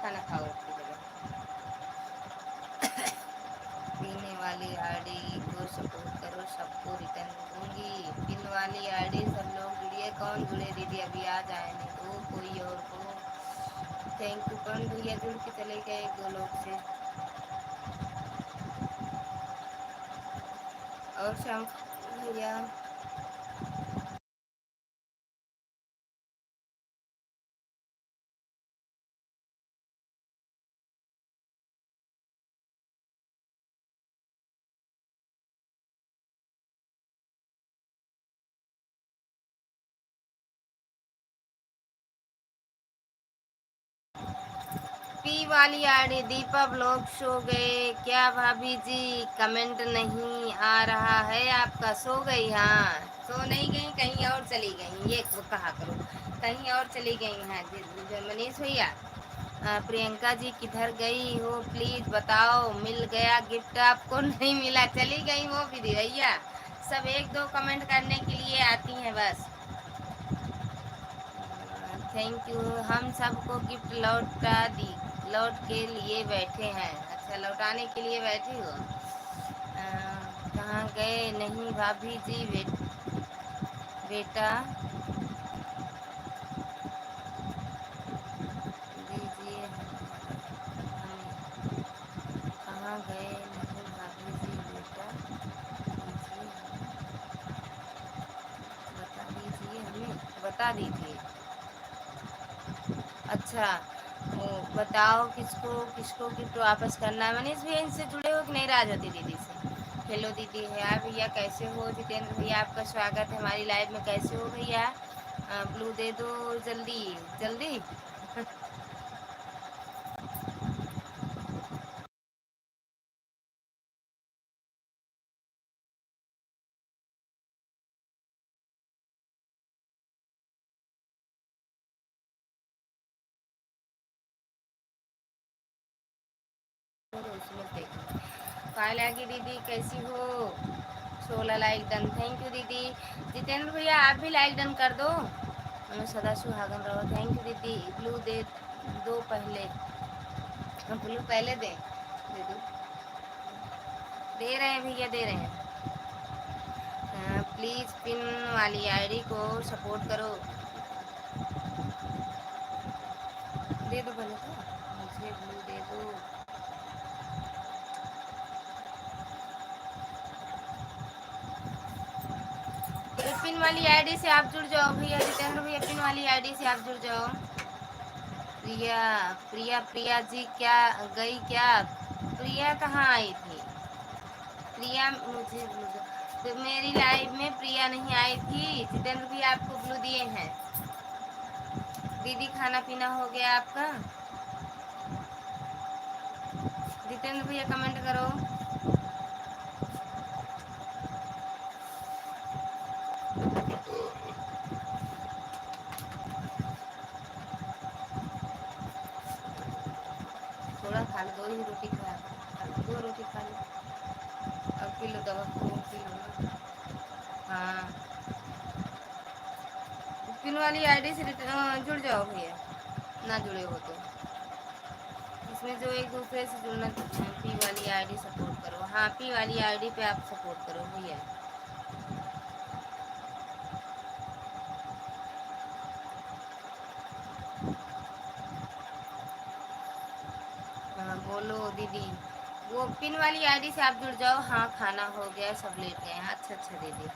खाना खाओ अपनी जगह। पीने वाली आईडी को सपोर्ट करो, सबको रिटर्न दूंगी। पिन वाली आईडी सब लोग जुड़िए। कौन जुड़े दीदी, अभी आ जाए नहीं तो कोई और को। Thank you. कौन भैया जुड़ के चले गए एक दो लोग से। और शाम भैया पी वाली आईडी दीपा ब्लॉग सो गए क्या भाभी जी? कमेंट नहीं आ रहा है आपका। सो गई? हाँ, सो नहीं गई, कहीं और चली गई, ये कहा करो, कहीं और चली गई हैं मनीष भैया। प्रियंका जी किधर गई हो प्लीज बताओ, मिल गया गिफ्ट आपको? नहीं मिला, चली गई वो भी भैया। सब एक दो कमेंट करने के लिए आती हैं बस। Thank you. हम सबको गिफ्ट लौटा दी, लौट के लिए बैठे हैं। अच्छा, लौटाने के लिए बैठी हो। कहाँ गए? नहीं भाभी जी, बेटा दीजिए हमें। कहाँ गए? नहीं भाभी जी, बेटा दीजिए हमें, बता दीजिए हमें, बता दीजिए। अच्छा, वो बताओ किसको किसको गिफ्ट वापस करना है। मनीष भैया इनसे जुड़े हो कि नहीं? राजवती दीदी से। हेलो दीदी है भैया, कैसे हो? जितेंद्र भैया आपका स्वागत है हमारी लाइव में। कैसे हो भैया? ब्लू दे दो जल्दी जल्दी। पायल आगे दीदी कैसी हो? 16 लाइक डन, थैंक यू दीदी। जितेंद्र भैया आप भी लाइक डन कर दो। हमें सदा सुहागन रहो, थैंक यू दीदी। ब्लू दे दो पहले, ब्लू पहले दे दो। दे रहे हैं भैया, दे रहे हैं। प्लीज पिन वाली आईडी को सपोर्ट करो। दे दो पहले तो, मुझे ब्लू दे दो। पिन वाली आईडी से आप जुड़ जाओ भैया। जितेंद्र भैया पिन वाली आईडी से आप जुड़ जाओ। प्रिया प्रिया प्रिया जी क्या गई क्या? प्रिया कहाँ आई थी? प्रिया मुझे तो मेरी लाइव में प्रिया नहीं आई थी। जितेंद्र भी आपको ब्लू दिए हैं। दीदी खाना पीना हो गया आपका? जितेंद्र भैया कमेंट करो। थोड़ा खा लो, दो ही रोटी खा लो, दो रोटी खा लो। अब पी लो दवा, खून पी लो ना। हाँ, पिन वाली आईडी से जुड़ जाओ भैया, ना जुड़े हो तो। इसमें जो एक दूसरे से जुड़ना, पी वाली आईडी सपोर्ट करो। हाँ, पी वाली आईडी पे आप सपोर्ट करो भैया। हाँ बोलो दीदी। वो पिन वाली आईडी से आप जुड़ जाओ। हाँ, खाना हो गया, सब लेट गए हैं। अच्छा अच्छा दीदी।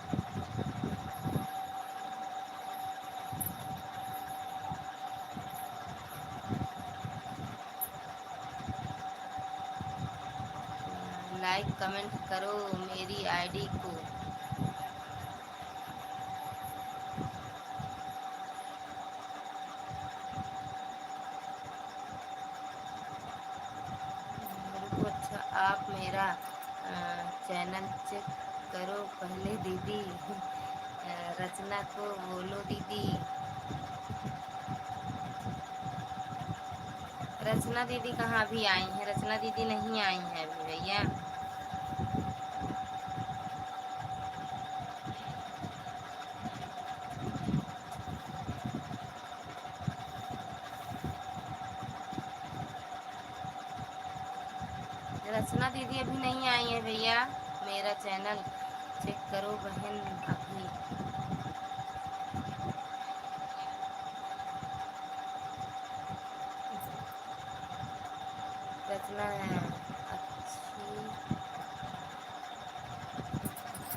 लाइक कमेंट करो मेरी आईडी को। रुको, अच्छा आप मेरा चैनल चेक करो पहले दीदी। रचना को बोलो दीदी। रचना दीदी कहाँ भी आई हैं? रचना दीदी नहीं आई हैं अभी भैया। दीदी अभी नहीं आई है भैया, मेरा चैनल चेक करो बहन अभी। रचना है अच्छी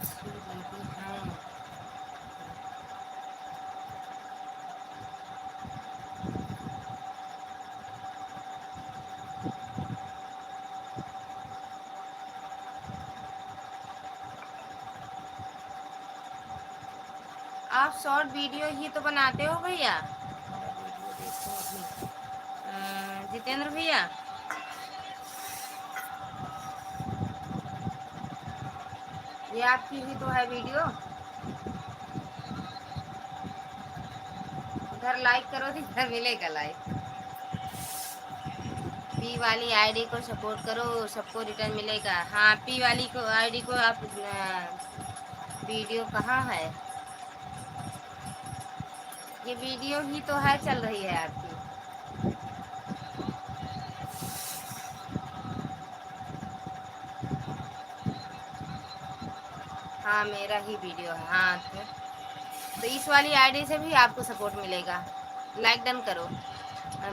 अच्छी दीदी हैं। आप शॉर्ट वीडियो ही तो बनाते हो भैया। वीडियो देखो अभी। जितेंद्र भैया, ये आपकी ही तो है वीडियो। उधर लाइक करो तो इधर मिलेगा लाइक। पी वाली आईडी को सपोर्ट करो, सबको रिटर्न मिलेगा। हाँ, पी वाली को आईडी को आप वीडियो कहाँ है? ये वीडियो ही तो है, चल रही है आपकी। हाँ, मेरा ही वीडियो है। हाँ, तो इस वाली आईडी से भी आपको सपोर्ट मिलेगा। लाइक डन करो।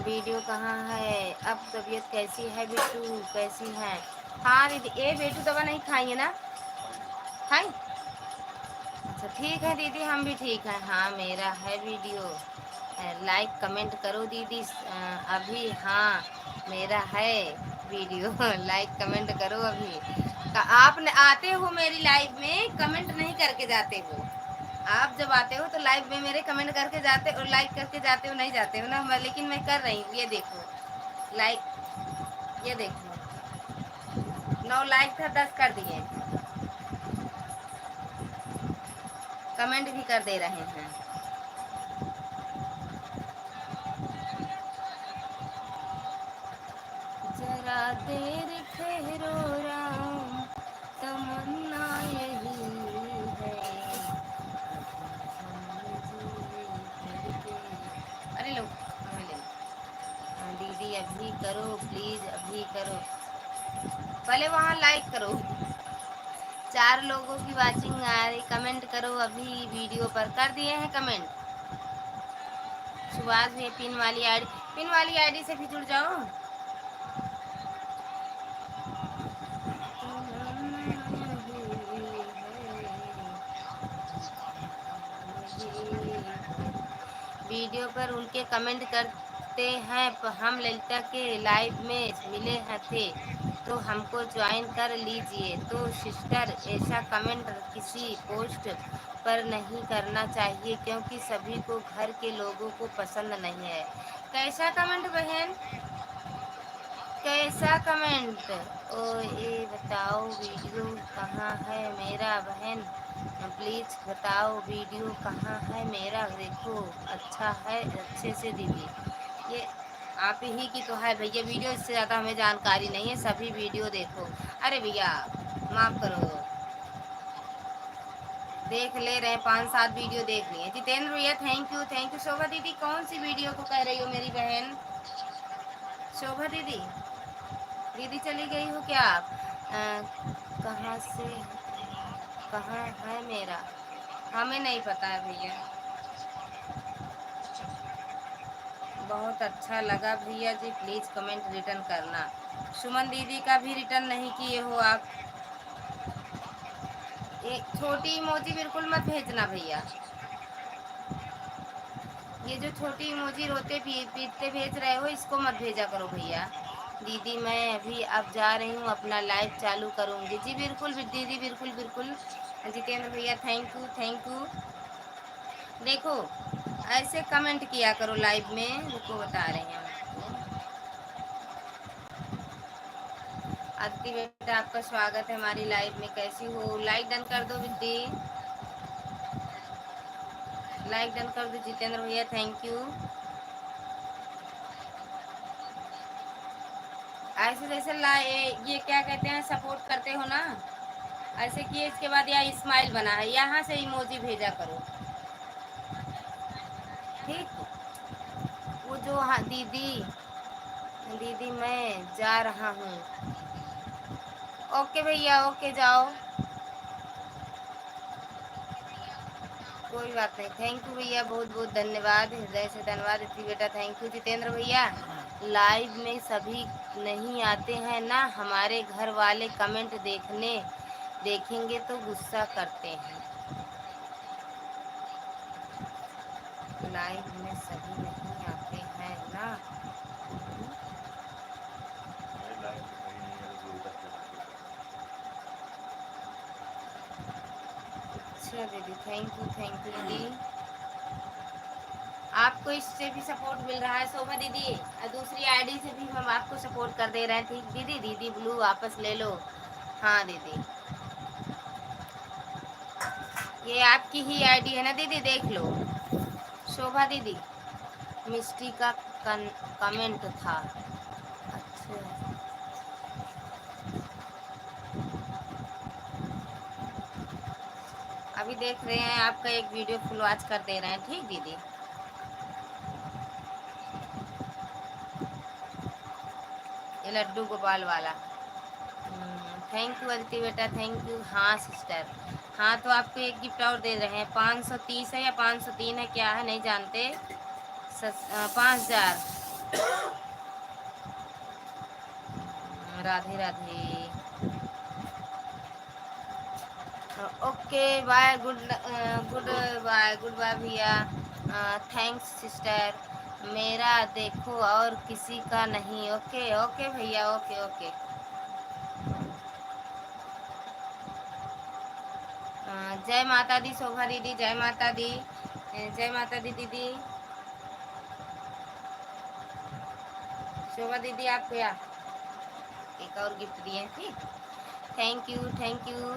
वीडियो कहाँ है? अब तबीयत कैसी है बेटू, कैसी है? हाँ दीदी, ये बेटू दवा नहीं खाएंगे ना? खाएं? अच्छा ठीक है दीदी, हम भी ठीक हैं। हाँ, मेरा है वीडियो। लाइक कमेंट करो दीदी अभी। हाँ, मेरा है वीडियो। लाइक कमेंट करो अभी। आप आते हो मेरी लाइव में, कमेंट नहीं करके जाते हो। आप जब आते हो तो लाइव में मेरे कमेंट करके जाते हो, लाइक करके जाते हो, नहीं जाते हो ना। लेकिन मैं कर रही हूँ, ये देखो लाइक, ये देखो 9 लाइक था, 10 कर दिए। कमेंट भी कर दे रहे हैं। जरा देर ठहरो राम, तमन्ना यही है। अरे लो, हमें ले लो। दीदी अभी करो प्लीज, अभी करो। पहले वहाँ लाइक करो। 4 लोगों की वाचिंग आ रही, कमेंट करो अभी वीडियो पर। कर दिए हैं कमेंट। सुभाष भी पिन वाली आईडी से भी जुड़ जाओ। वीडियो पर उनके कमेंट करते हैं। हम ललिता के लाइव में मिले हैं थे, तो हमको ज्वाइन कर लीजिए। तो सिस्टर, ऐसा कमेंट किसी पोस्ट पर नहीं करना चाहिए, क्योंकि सभी को घर के लोगों को पसंद नहीं है। कैसा कमेंट बहन, कैसा कमेंट? ओ ये बताओ वीडियो कहाँ है मेरा बहन, प्लीज बताओ वीडियो कहाँ है मेरा। देखो अच्छा है, अच्छे से दीदी। ये आप ही की तो है भैया वीडियो, इससे ज़्यादा हमें जानकारी नहीं है। सभी वीडियो देखो। अरे भैया माफ़ करो, देख ले रहे 5-7 वीडियो देख लिए। जितेंद्र भैया thank you, thank you. Shobha दीदी कौन सी वीडियो को कह रही हो मेरी बहन? शोभा दीदी, दीदी चली गई हो क्या आप? कहाँ से, कहाँ है मेरा? हमें नहीं पता है भैया। बहुत अच्छा लगा भैया जी, प्लीज़ कमेंट रिटर्न करना। सुमन दीदी का भी रिटर्न नहीं किए हो आप। एक छोटी इमोजी बिल्कुल मत भेजना भैया। ये जो छोटी इमोजी रोते पीटते भेज रहे हो, इसको मत भेजा करो भैया। दीदी मैं अभी अब जा रही हूँ, अपना लाइव चालू करूँगी। जी बिल्कुल दीदी, बिल्कुल बिल्कुल। जितेंद्र भैया थैंक यू, थैंक यू। देखो ऐसे कमेंट किया करो लाइव में, रुको बता रहे हैं आपको। आदित्य बेटा आपका स्वागत है हमारी लाइव में, कैसी हो? लाइक डन कर दो बिट्टी, लाइक डन कर दो। जितेंद्र भैया थैंक यू। ऐसे जैसे ये क्या कहते हैं, सपोर्ट करते हो ना, ऐसे किए। इसके बाद यहाँ स्माइल बना है, यहाँ से इमोजी भेजा करो, ठीक? वो जो, हाँ दीदी, दीदी मैं जा रहा हूँ। ओके भैया, ओके जाओ, कोई बात नहीं। थैंक यू भैया, बहुत बहुत धन्यवाद, हृदय से धन्यवाद इतनी बेटा, थैंक यू जितेंद्र भैया। लाइव में सभी नहीं आते हैं ना, हमारे घर वाले कमेंट देखेंगे तो गुस्सा करते हैं। लाइव में सभी नहीं आते हैं ना। अच्छा दीदी, थैंक यू दीदी। आपको इससे भी सपोर्ट मिल रहा है शोभा दीदी, और दूसरी आईडी से भी हम आपको सपोर्ट कर दे रहे हैं। ठीक दीदी, दीदी ब्लू वापस ले लो। हाँ दीदी, ये आपकी ही आईडी है ना दीदी, देख लो। शोभा दीदी, मिस्टी का कमेंट था। अच्छा, अभी देख रहे हैं, आपका एक वीडियो फुल वॉच कर दे रहे हैं। ठीक दीदी, ये लड्डू गोपाल वाला। थैंक यू अदिति बेटा, थैंक यू। हाँ सिस्टर, हाँ तो आपको एक गिफ्ट और दे रहे हैं। 530 है या 503 है, क्या है नहीं जानते। 5000। Radhe Radhe. Okay bye, good bye, good bye भैया। थैंक्स सिस्टर, मेरा देखो और किसी का नहीं। ओके ओके भैया, ओके ओके। जय माता दी शोभा दीदी, जय माता दी, जय माता दी दीदी। शोभा दीदी आप क्या एक और गिफ्ट दिए, ठीक। Thank you, thank you,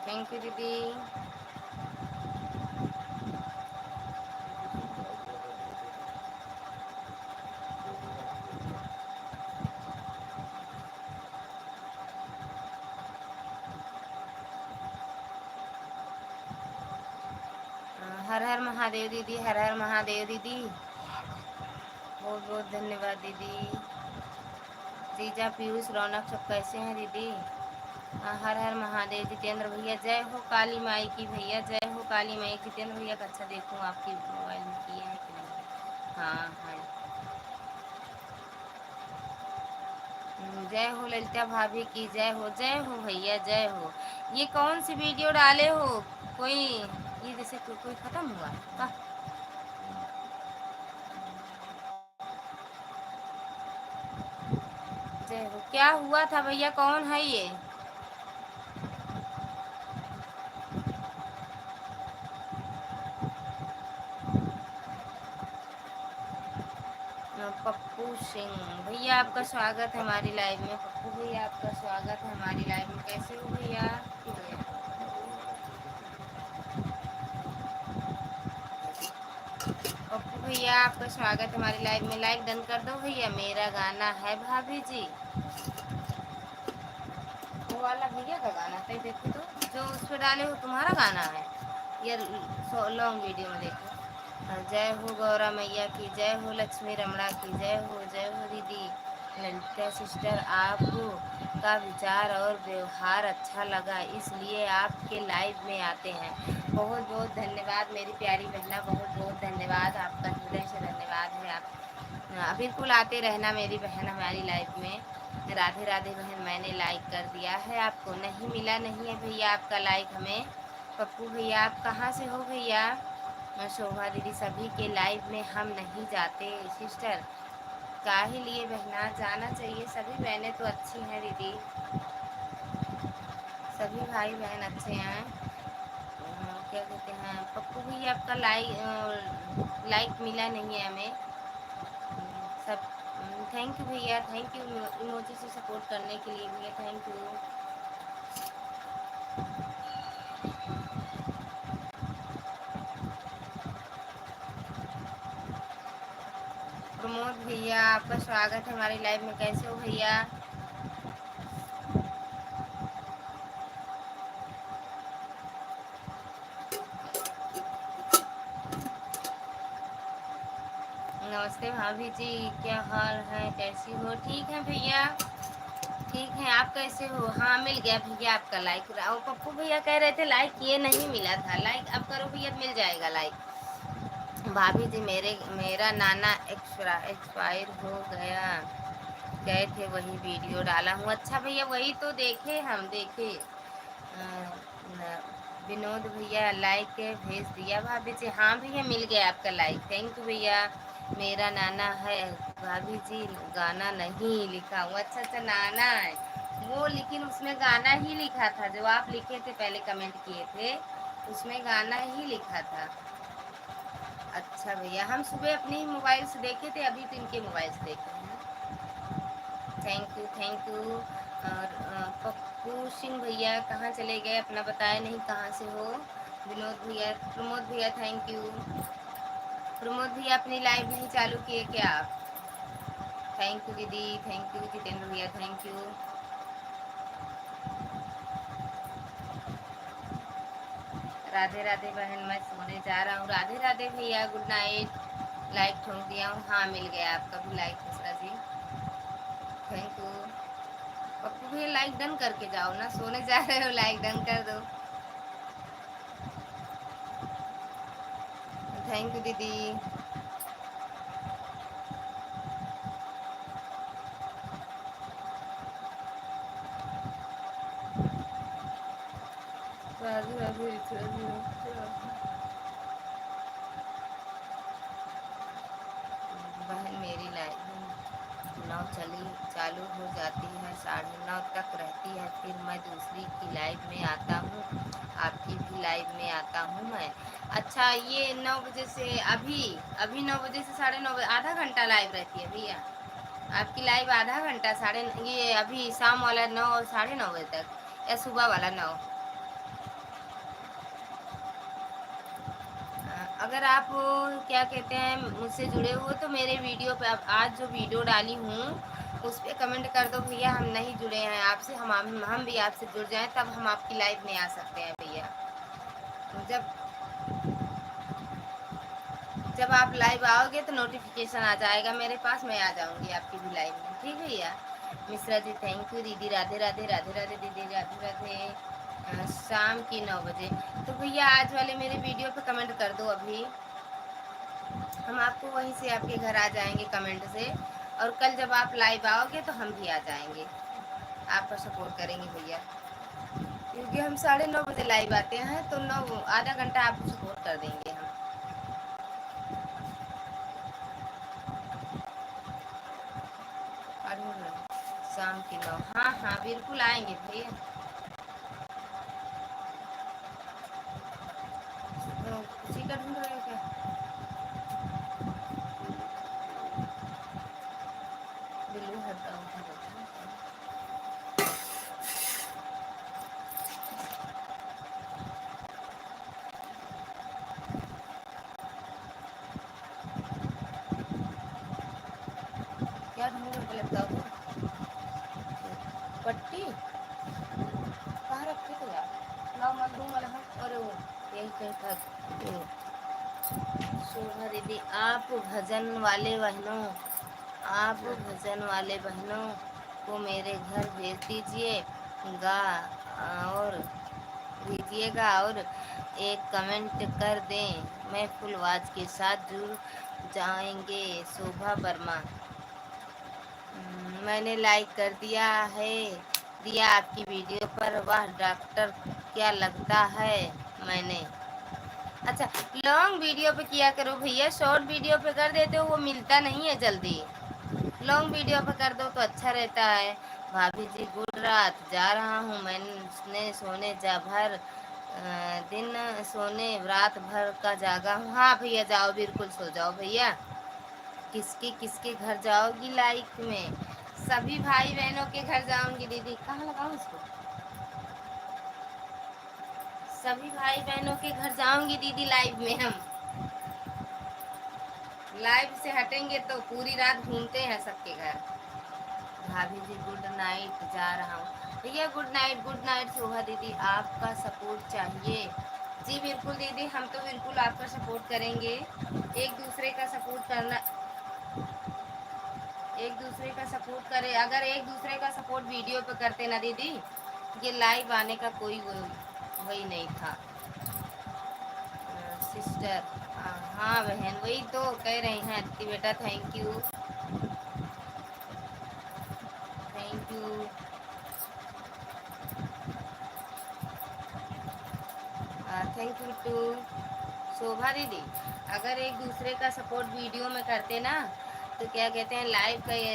thank you दीदी। हर हर महादेव दीदी, हर हर महादेव दीदी, बहुत बहुत धन्यवाद दीदी। जीजा पीयूष रौनक सब कैसे हैं दीदी। हर हर महादेव। जितेंद्र भैया जय हो काली माई की, भैया जय हो काली माई। जितेंद्र भैया का अच्छा देखूँ आपकी मोबाइल में किए हैं कि नहीं। हाँ हाँ, जय हो ललिता भाभी की, जय हो भैया, जय हो। ये कौन सी वीडियो डाले हो, कोई ये जैसे कोई खत्म हुआ का? जय हो, क्या हुआ था भैया, कौन है ये? पप्पू सिंह भैया, आपका स्वागत है हमारी लाइव में। पप्पू भैया आपका स्वागत है हमारी लाइव में, कैसे हो भैया? पप्पू भैया आपका स्वागत है हमारी लाइव में। लाइक डन कर दो भैया। मेरा गाना है भाभी जी, वो वाला भैया का गाना था, देखो तो जो उस पर डाले हो तुम्हारा गाना है, ये लॉन्ग वीडियो में देखो। जय हो गौरा मैया की, जय हो लक्ष्मी रमणा की, जय हो दीदी ललिता सिस्टर। आपको का विचार और व्यवहार अच्छा लगा, इसलिए आपके लाइव में आते हैं। बहुत बहुत धन्यवाद मेरी प्यारी बहना, बहुत बहुत धन्यवाद, आपका हृदय से धन्यवाद है। आप बिल्कुल आते रहना मेरी बहन हमारी लाइव में। राधे राधे बहन, मैंने लाइक कर दिया है, आपको नहीं मिला नहीं है भैया आपका लाइक हमें। पप्पू भैया आप कहाँ से हो भैया? शोभा दीदी, सभी के लाइव में हम नहीं जाते सिस्टर, काहे लिए बहना, जाना चाहिए। सभी बहनें तो अच्छी हैं दीदी, सभी भाई बहन अच्छे हैं। क्या कहते हैं पप्पू भैया, आपका लाइक मिला नहीं है हमें सब। थैंक यू भैया, थैंक यू इमोजी से सपोर्ट करने के लिए भैया, थैंक यू। प्रमोद भैया आपका स्वागत है हमारी लाइव में, कैसे हो भैया? नमस्ते भाभी जी, क्या हाल है, कैसी हो? ठीक है भैया, ठीक है। आप कैसे हो? हाँ, मिल गया भैया आपका लाइक। और पप्पू भैया कह रहे थे लाइक ये नहीं मिला था। लाइक अब करो भैया, मिल जाएगा लाइक। भाभी जी, मेरा नाना एक्सपायर हो गया, गए थे, वही वीडियो डाला हूँ। अच्छा भैया, वही तो देखे, हम देखे। विनोद भैया लाइक भेज दिया भाभी जी। हाँ भैया, मिल गया आपका लाइक, थैंक यू भैया। मेरा नाना है भाभी जी, गाना नहीं लिखा हूँ। अच्छा अच्छा, नाना है वो, लेकिन उसमें गाना ही लिखा था जो आप लिखे थे, पहले कमेंट किए थे, उसमें गाना ही लिखा था। अच्छा भैया, हम सुबह अपने ही मोबाइल से देखे थे, अभी तो इनके मोबाइल से देखे हैं। Thank you, thank you. और पप्पू सिंह भैया कहाँ चले गए, अपना बताया नहीं, कहाँ से हो? विनोद भैया, प्रमोद भैया थैंक यू। प्रमोद भैया अपनी लाइव नहीं चालू किए क्या आप? थैंक यू दीदी, थैंक यू। जितेंद्र भैया थैंक यू। राधे राधे बहन, मैं सोने जा रहा हूँ। राधे राधे भैया, गुड नाइट। लाइक ठोक दिया हूँ, हाँ मिल गया आपका भी like Mishra ji, thank you. Pappu भैया लाइक डन करके जाओ ना, सोने जा रहे हो, लाइक डन कर दो। थैंक यू दीदी। राधे राधे बहन, मेरी लाइफ 9 चली चालू हो जाती है, 9:30 तक रहती है, फिर मैं दूसरी की लाइव में आता हूँ, आपकी भी लाइव में आता हूँ मैं। अच्छा, ये 9 बजे से अभी अभी 9 बजे से 9:30 बजे आधा घंटा लाइव रहती है भैया आपकी लाइव? आधा घंटा, साढ़े ये अभी शाम वाला 9 और 9:30 बजे तक, या सुबह वाला 9? अगर आप क्या कहते हैं मुझसे जुड़े हुए, तो मेरे वीडियो पे आज जो वीडियो डाली हूँ उस पर कमेंट कर दो भैया, हम नहीं जुड़े हैं आपसे, हम भी आपसे जुड़ जाएं, तब हम आपकी लाइव में आ सकते हैं भैया। जब जब आप लाइव आओगे तो नोटिफिकेशन आ जाएगा मेरे पास, मैं आ जाऊंगी आपकी भी लाइव में, ठीक है भैया। Mishra ji thank you. दीदी राधे राधे, राधे राधे दीदी, राधे राधे। शाम की 9 बजे। तो भैया आज वाले मेरे वीडियो पे कमेंट कर दो अभी, हम आपको वहीं से आपके घर आ जाएंगे कमेंट से, और कल जब आप लाइव आओगे तो हम भी आ जाएंगे, आपका सपोर्ट करेंगे भैया, क्योंकि हम 9:30 बजे लाइव आते हैं, तो 9 आधा घंटा आपको सपोर्ट कर देंगे हम। शाम की 9, हाँ हाँ बिल्कुल आएंगे भैया। तो उसी का ढूंढ रहे हो क्या? बिल्लू हटाओ उधर। क्या ढूंढ रहे हो पहले बताओ तो। पट्टी कहाँ रखी थे यार? लाओ मत दूँ वाला है, अरे वो यही कहीं था। शोभा दीदी, आप भजन वाले बहनों, आप भजन वाले बहनों को मेरे घर भेज दीजिएगा, और और एक कमेंट कर दें, मैं फुल आवाज के साथ जुड़ जाएंगे। शोभा वर्मा, मैंने लाइक कर दिया है, दिया आपकी वीडियो पर, वह डॉक्टर क्या लगता है मैंने। अच्छा, लॉन्ग वीडियो पे किया करो भैया, शॉर्ट वीडियो पे कर देते हो वो मिलता नहीं है जल्दी, लॉन्ग वीडियो पे कर दो तो अच्छा रहता है। भाभी जी गुड रात, जा रहा हूँ मैंने सोने, जा भर दिन सोने, रात भर का जागा हूँ। हाँ भैया जाओ, बिल्कुल सो जाओ भैया। किसके किसके घर जाओगी लाइक में? सभी भाई बहनों के घर जाऊंगी दीदी। कहाँ लगाऊं इसको? सभी भाई बहनों के घर जाऊंगी दीदी लाइव में। हम लाइव से हटेंगे तो पूरी रात घूमते हैं सबके घर। भाभी जी गुड नाइट, जा रहा हूँ भैया, गुड नाइट, गुड नाइट। शोभा दीदी आपका सपोर्ट चाहिए। जी बिल्कुल दीदी, हम तो बिल्कुल आपका सपोर्ट करेंगे, एक दूसरे का सपोर्ट करना एक दूसरे का सपोर्ट करे, अगर एक दूसरे का सपोर्ट वीडियो पे करते ना दीदी, ये लाइव आने का कोई वही नहीं था। सिस्टर, हाँ बहन, वही तो कह रहे हैं अदिति बेटा, thank you, thank you. Thank you to Shobha दीदी। अगर एक दूसरे का सपोर्ट वीडियो में करते ना, तो क्या कहते हैं, लाइव का ये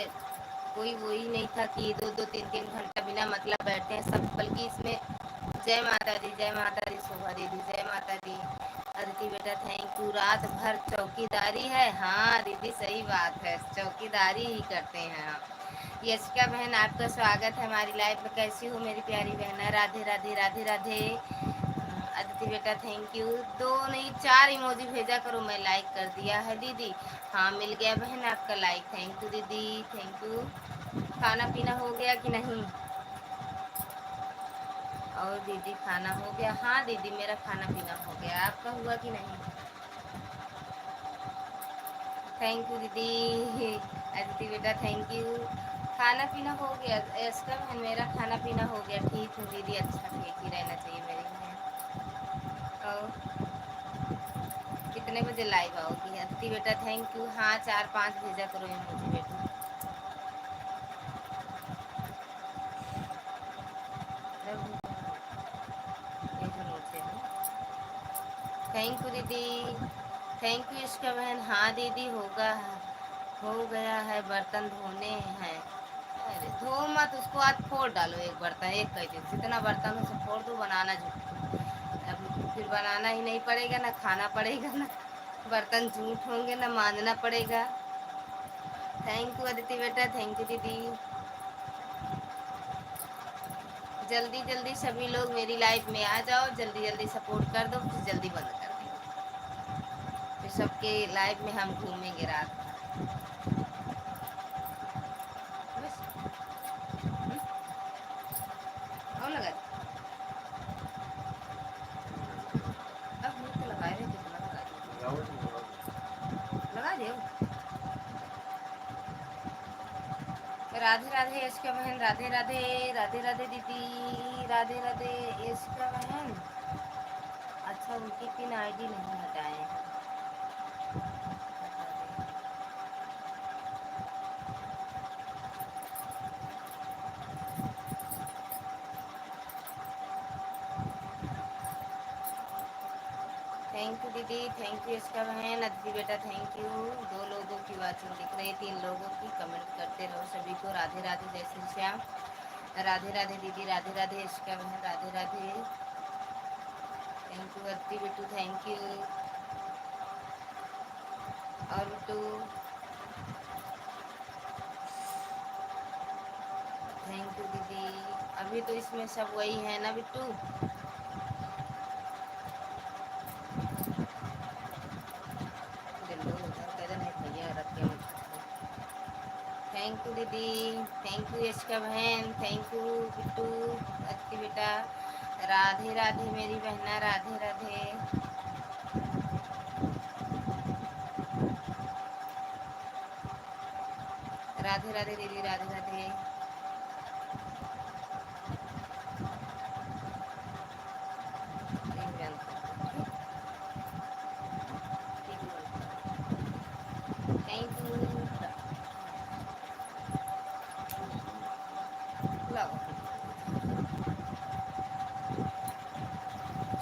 कोई वो ही नहीं था कि दो दो तीन तीन घंटा बिना मतलब बैठते हैं सब, बल्कि इसमें जय माता दी, जय माता दी शोभा दीदी, जय माता दी। अदिति बेटा थैंक यू। रात भर चौकीदारी है, हाँ दीदी सही बात है, चौकीदारी ही करते हैं हम। यशिका बहन आपका स्वागत है हमारी लाइफ में, कैसी हो मेरी प्यारी बहन? राधे राधे राधे राधे। अदिति बेटा थैंक यू। दो नहीं 4 इमोजी भेजा करो, मैं लाइक कर दिया है दीदी। हाँ मिल गया बहन आपका लाइक, थैंक यू दीदी, थैंक यू। खाना पीना हो गया कि नहीं? और दीदी खाना हो गया? हाँ दीदी मेरा खाना पीना हो गया, आपका हुआ कि नहीं? थैंक यू दीदी। अदिति बेटा थैंक यू। खाना पीना हो गया इसका बहन, मेरा खाना पीना हो गया, ठीक हूँ दीदी, अच्छा ठीक ही रहना चाहिए मेरी बहन। और कितने बजे लाइव आओगी? अदिति बेटा थैंक यू। हाँ 4-5 भेजा करो इमोजी बेटा। थैंक यू दीदी, थैंक यू इसका बहन। हाँ दीदी होगा, हो गया है, बर्तन धोने हैं। अरे धो मत उसको, आज फोड़ डालो एक बर्तन, एक कहते जितना बर्तन हो सब फोड़ दो, बनाना झूठ। अब फिर बनाना ही नहीं पड़ेगा, ना खाना पड़ेगा, ना बर्तन झूठ होंगे, ना मांजना पड़ेगा। थैंक यू अदिति बेटा, थैंक यू दीदी। जल्दी जल्दी सभी लोग मेरी लाइफ में आ जाओ, जल्दी जल्दी सपोर्ट कर दो, फिर जल्दी बंद कर देंगे, फिर सबके लाइफ में हम घूमेंगे रात बस। और लगा अब मुझे तो लगाए रहे, कितना लगा दे। राधे राधे यशिका बहन, राधे राधे, राधे राधे दीदी, राधे राधे यशिका बहन। अच्छा उनकी पिन आईडी नहीं हटाए। थैंक यू दीदी, थैंक यू यशिका बहन। अदिति बेटा थैंक यू। 2 लोगों की वाचिंग दिख रही है, 3 लोगों की, कमेंट करते रहो सभी को। राधे राधे, जय श्री श्याम। राधे राधे दीदी, राधे राधे यशिका बहन, राधे राधे। थैंक यू अदिति बेटू, थैंक यू। और बिट्टू थैंक यू दीदी। अभी तो इसमें सब वही है ना बिट्टू? थैंक यू दीदी, थैंक यू यशिका बहन, थैंक यू बिट्टू, अदिति बेटा। राधे राधे मेरी बहना, राधे राधे। राधे राधे दीदी, राधे राधे। Thank you.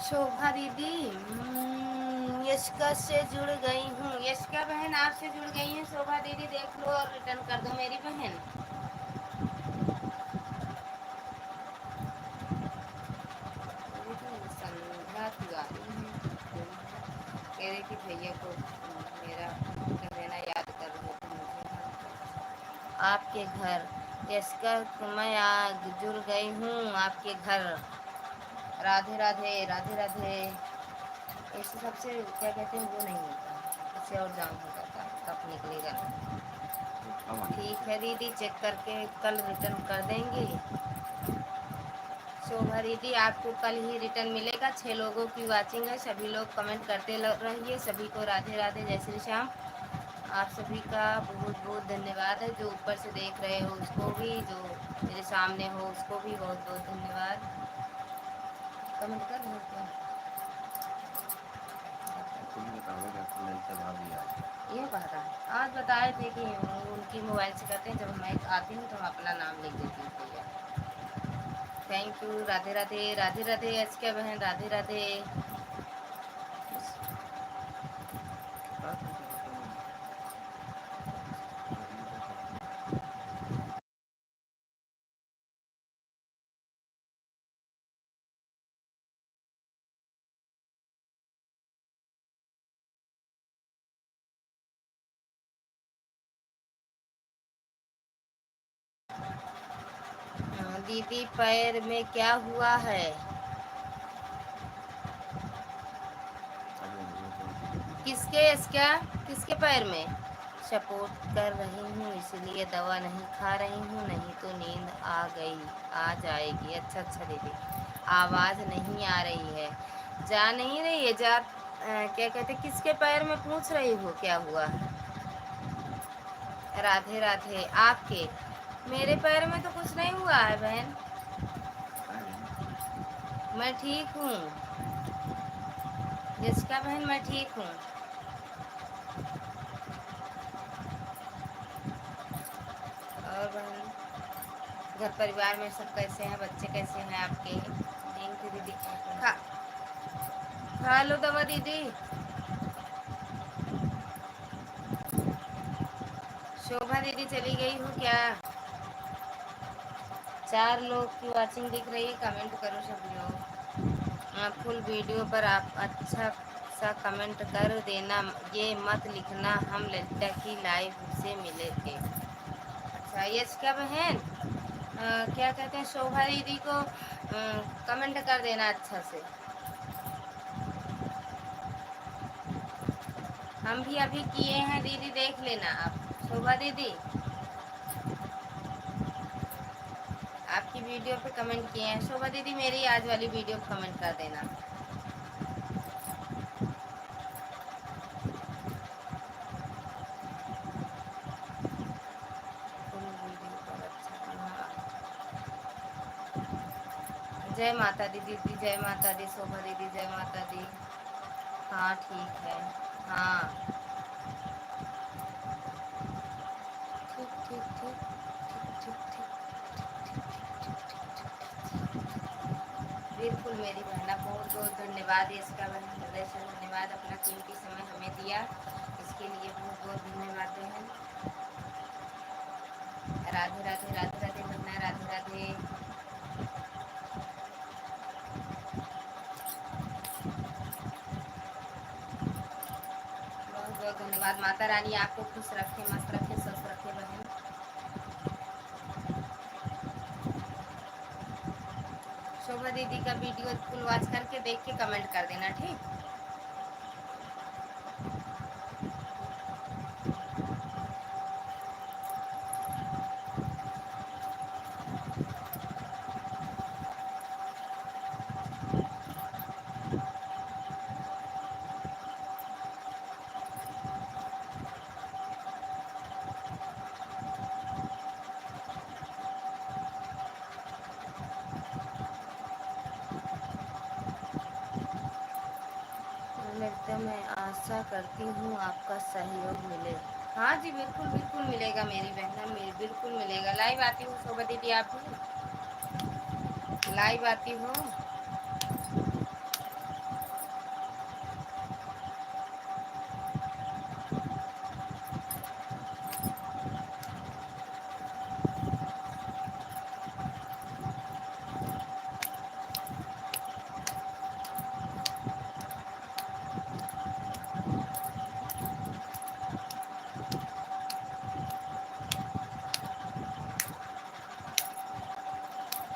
शोभा दीदी, यशिका से जुड़ गई हूँ। यशिका बहन आपसे जुड़ गई हैं शोभा दीदी, देख लो और रिटर्न कर दो मेरी बहन। संध्या तिवारी कह रही कि भैया को मेरा कर देना, याद कर रहे थे मुझे। आपके घर यशिका, मैं जुड़ गई हूँ आपके घर। राधे राधे, राधे राधे। ऐसे सबसे क्या कहते हैं वो नहीं होता, इससे और जाम हो जाता है, कब निकलेगा। ठीक है दीदी, चेक करके कल रिटर्न कर देंगे। शोभा दीदी आपको कल ही रिटर्न मिलेगा। 6 लोगों की वाचिंग है, सभी लोग कमेंट करते रहिए। सभी को राधे राधे, जय श्री श्याम। आप सभी का बहुत बहुत धन्यवाद है, जो ऊपर से देख रहे हो उसको भी, जो मेरे सामने हो उसको भी बहुत बहुत धन्यवाद। कमेंट कर रहे हो क्या? ये पता है, आज बताए थे कि उनकी मोबाइल से करते हैं, जब मैं आती हूँ तो मैं अपना नाम लिख देती हूँ भैया। Thank you. Radhe Radhe, Radhe Radhe HK बहन, राधे राधे। दीदी पैर में क्या हुआ है? किसके, इसका किसके पैर में? सपोर्ट कर रही हूँ इसलिए दवा नहीं खा रही हूँ, नहीं तो नींद आ जाएगी। अच्छा अच्छा दीदी, आवाज़ नहीं आ रही है, जा नहीं रही है, क्या कहते, किसके पैर में पूछ रही हो क्या हुआ है? राधे राधे। आपके, मेरे पैर में तो कुछ नहीं हुआ है बहन, मैं ठीक हूँ। जिसका बहन मैं ठीक हूँ। और बहन, घर परिवार में सब कैसे हैं? बच्चे कैसे हैं आपके? थैंक यू दीदी। खा खा लो दवा दीदी। शोभा दीदी चली गई हो क्या? 4 लोग की वाचिंग दिख रही है, कमेंट करो सब लोग। फुल वीडियो पर आप अच्छा सा कमेंट कर देना, ये मत लिखना हम ललिता की लाइव से मिले थे। अच्छा यश क्या बहन, क्या कहते हैं, शोभा दीदी को कमेंट कर देना अच्छा से। हम भी अभी किए हैं दीदी, देख लेना आप। शोभा दीदी आपकी वीडियो पे कमेंट किए हैं। शोभा दीदी मेरी आज वाली वीडियो पे कमेंट कर देना। फुल वीडियो पर अच्छा, हाँ। जय माता दी दीदी, जय माता दी। शोभा दीदी जय माता दी। हाँ ठीक है। हाँ ठीक ठीक ठीक ठीक ठीक ठीक। बिल्कुल मेरी बहना, बहुत बहुत धन्यवाद इसका बहन, हृदय से धन्यवाद, अपना कीमती समय हमें दिया, इसके लिए बहुत बहुत धन्यवाद बहन। राधे राधे, राधे राधे बहना, राधे राधे। बहुत बहुत धन्यवाद। माता रानी आपको खुश रखे, मस्त रखे, स्वस्थ रखे बहन। शोभा दीदी का वीडियो फुल वॉच करके देख के कमेंट कर देना, ठीक। लगता, मैं आशा करती हूँ आपका सहयोग मिले। हाँ जी बिल्कुल बिल्कुल मिलेगा मेरी बहना, बिल्कुल मिलेगा। लाइव आती हूँ शोभा दीदी, आप भी लाइव आती हो?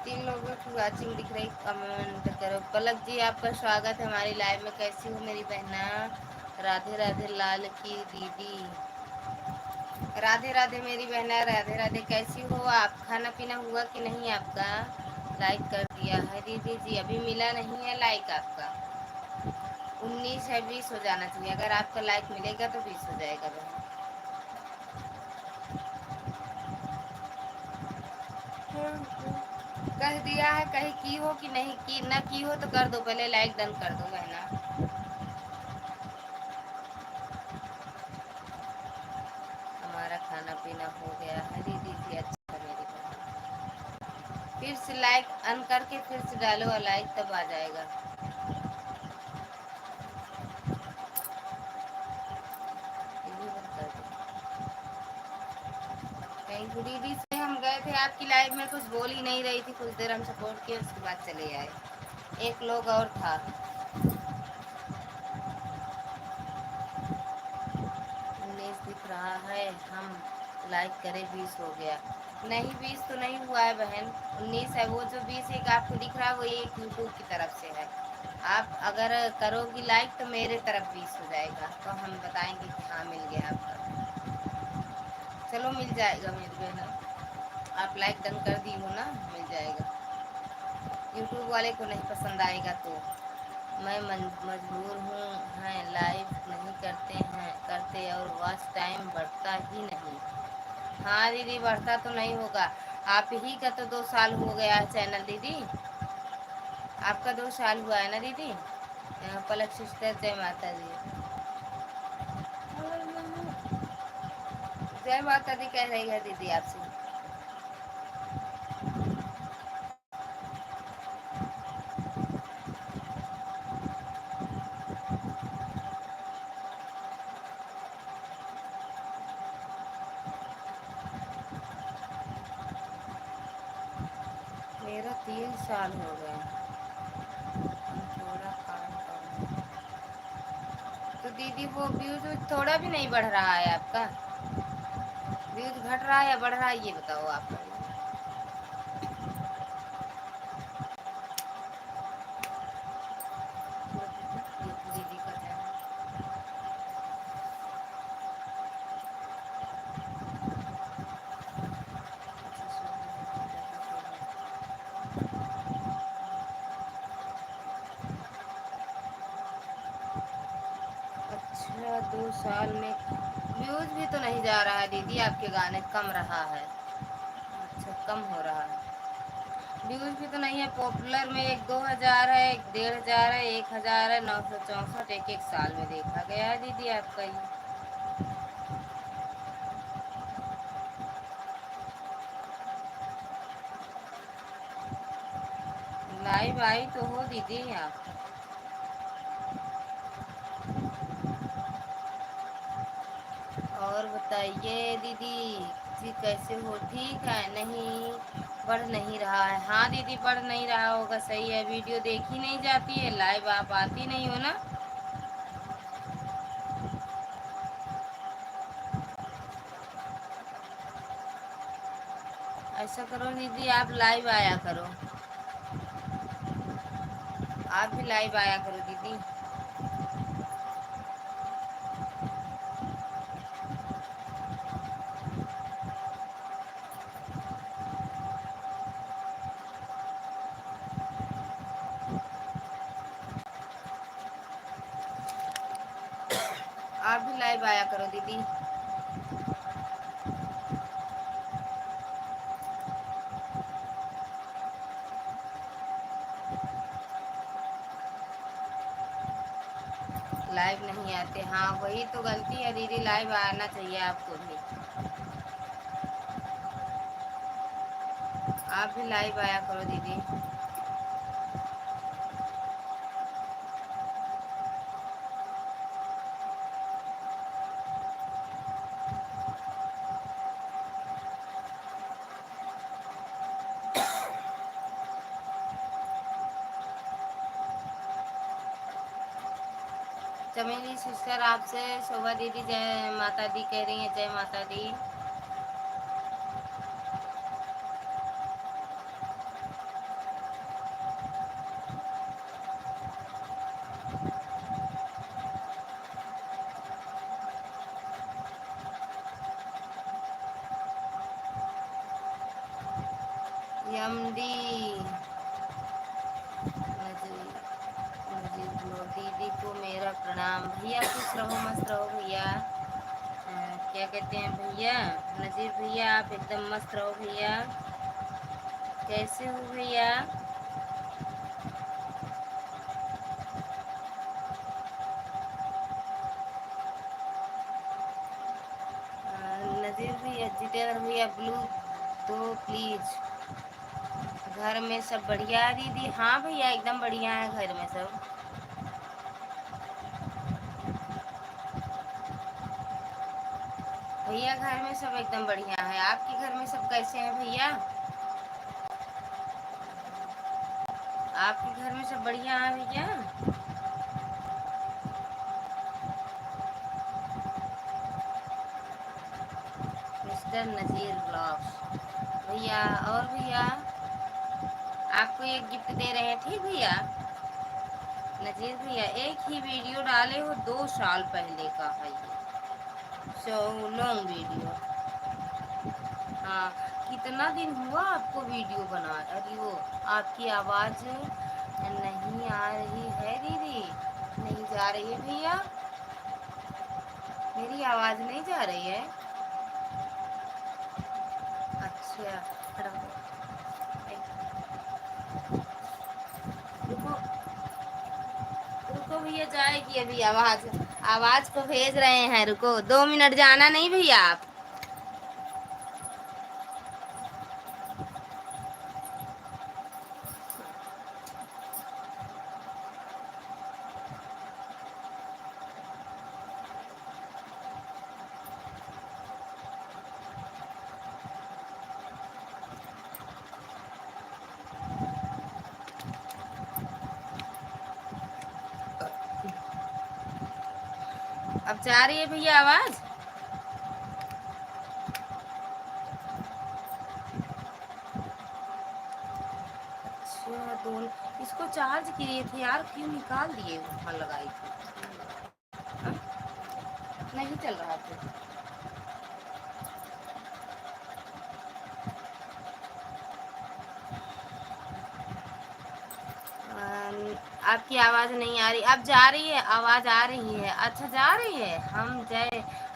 3 लोगों की वाचिंग दिख रही, कमेंट करो। पलक जी आपका स्वागत है हमारी लाइव में, कैसी हो मेरी बहना? राधे राधे लाल की दीदी, राधे राधे मेरी बहना, राधे राधे। कैसी हो आप? खाना पीना हुआ कि नहीं आपका? लाइक कर दिया है दीदी जी, अभी मिला नहीं है लाइक आपका। 19 है, 20 हो जाना चाहिए। अगर आपका लाइक मिलेगा तो 20 हो जाएगा बहन। कह दिया है, कहीं की हो कि नहीं की, ना की हो तो कर दो, पहले लाइक डन कर दो बहना। हमारा खाना पीना हो गया है दीदी जी। अच्छा मेरी बहन, फिर से लाइक अन करके फिर से डालो और लाइक तब आ जाएगा। ये भी बंद कर दो। थैंक यू दीदी से हम गए थे आपकी लाइव में, कुछ बोल ही नहीं रही थी, कुछ देर हम सपोर्ट किए, उसके बाद चले आए। एक लोग और था। 19 दिख रहा है, हम लाइक करें 20 हो गया। नहीं 20 तो नहीं हुआ है बहन, 19 है। वो जो 20 एक आपको दिख रहा है वो एक यूट्यूब की तरफ से है। आप अगर करोगी लाइक तो मेरे तरफ 20 हो जाएगा, तो हम बताएंगे कि हाँ मिल गया आपका। चलो मिल जाएगा मेरी बहन, आप लाइक डन कर दी हो ना, मिल जाएगा। यूट्यूब वाले को नहीं पसंद आएगा तो। मैं मजबूर हूँ, हैं लाइव नहीं करते और वॉच टाइम बढ़ता ही नहीं। हाँ दीदी बढ़ता तो नहीं होगा, आप ही का तो 2 साल हो गया है चैनल दीदी, आपका 2 साल हुआ है ना दीदी। पलक सिस्टर जय माता दी। जय माता दी कह रही है दीदी आपसे। मेरा 3 साल हो गया, थोड़ा काम करना। तो दीदी वो व्यूज थोड़ा भी नहीं बढ़ रहा है आपका, व्यूज घट रहा है या बढ़ रहा है ये बताओ आप। दीदी का चैनल 2 साल में व्यूज भी तो नहीं जा रहा है दीदी, आपके गाने कम रहा है। अच्छा कम हो रहा है, व्यूज भी तो नहीं है। पॉपुलर में एक 2000 है, एक 1500 है, 1000 है, 964 एक एक साल में देखा गया है दीदी आपका ये। लाइव आई तो हो दीदी आप। और बताइए दीदी जी कैसे हो, ठीक है। नहीं बढ़ नहीं रहा है, हाँ दीदी बढ़ नहीं रहा होगा, सही है। वीडियो देखी नहीं जाती है, लाइव आप आती नहीं हो ना। ऐसा करो दीदी आप लाइव आया करो, आप भी लाइव आया करो दीदी। आप भी लाइव आया करो दीदी। लाइव नहीं आते, हाँ वही तो गलती है दीदी, लाइव आना चाहिए आपको भी। आप भी लाइव आया करो दीदी। चमेली सिस्टर आपसे शोभा दीदी जय माता दी कह रही है, जय माता दी। यमडी दीदी को मेरा प्रणाम। भैया खुश रहो मस्त रहो भैया। क्या कहते हैं भैया, नजीर भैया आप एकदम मस्त रहो भैया। कैसे हो भैया? नजीर भैया, जितेंद्र भैया ब्लू तो प्लीज। घर में सब बढ़िया है दीदी? हाँ भैया एकदम बढ़िया है घर में सब। भैया घर में सब एकदम बढ़िया है। आपके घर में सब कैसे हैं भैया? आपके घर में सब बढ़िया है भैया? मिस्टर नजीर ब्लॉग्स भैया। और भैया आपको एक गिफ्ट दे रहे हैं, ठीक भैया? नजीर भैया एक ही वीडियो डाले हो 2 साल पहले का है ये, सो लॉन्ग वीडियो। हाँ, कितना दिन हुआ आपको वीडियो बना? अरे वो आपकी आवाज़ नहीं आ रही है दीदी। नहीं जा रही है भैया? मेरी आवाज़ नहीं जा रही है? अच्छा रुको रुको भैया, जाएगी अभी आवाज़। आवाज़ को भेज रहे हैं, रुको 2 मिनट, जाना नहीं भैया आप। अब जा रही है भैया आवाज़? अच्छा, दोनों इसको चार्ज किए थे यार, क्यों निकाल दिए? वहाँ लगाई थी। हाँ? नहीं चल रहा था। आपकी आवाज़ नहीं आ रही। अब जा रही है आवाज़? आ रही है? अच्छा जा रही है।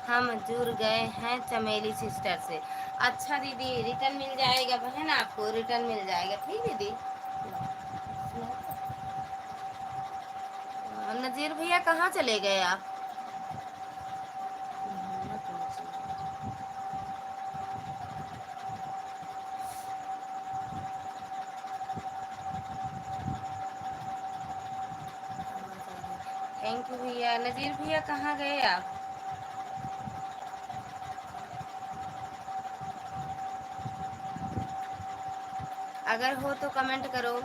हम जुड़ गए हैं चमेली सिस्टर से। अच्छा दीदी, रिटर्न मिल जाएगा बहन, आपको रिटर्न मिल जाएगा, ठीक दीदी? नजीर भैया कहाँ चले गए आप? थैंक यू भैया। नजीर भैया कहाँ गए आप? अगर हो तो कमेंट करो।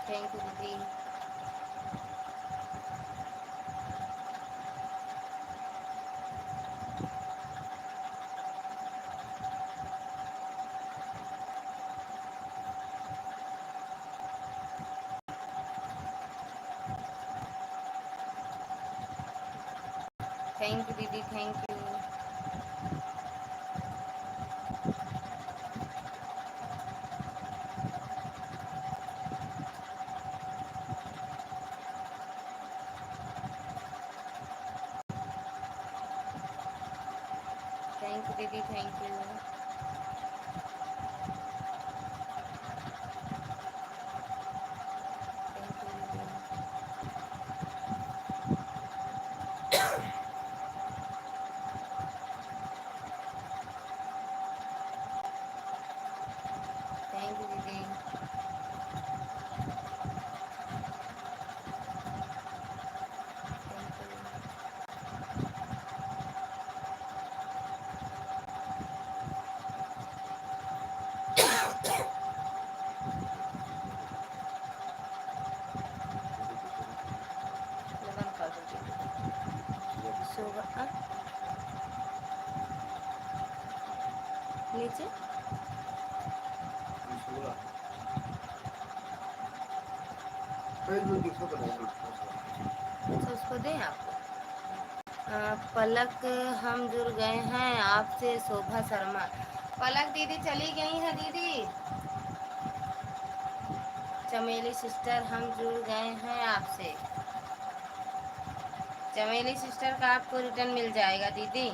थैंक यू दीदी। थैंक यू दीदी, थैंक यू। थैंक यू दीदी, थैंक यू। थैंक यू दीदी। नीचे अच्छा उसको दें आपको। पलक हम जुड़ गए हैं आपसे, शोभा शर्मा। पलक दीदी चली गई है दीदी। चमेली सिस्टर हम जुड़ गए हैं आपसे। चमेली सिस्टर का आपको रिटर्न मिल जाएगा दीदी।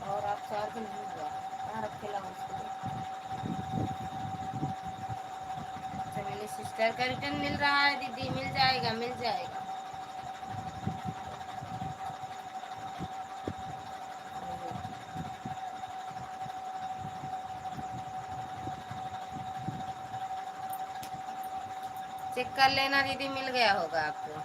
और आप चार्ज नहीं हुआ कहाँ रखे ला उसको। चमेली सिस्टर का रिटर्न मिल रहा है दीदी, मिल जाएगा मिल जाएगा। चेक कर लेना दीदी, मिल गया होगा आपको।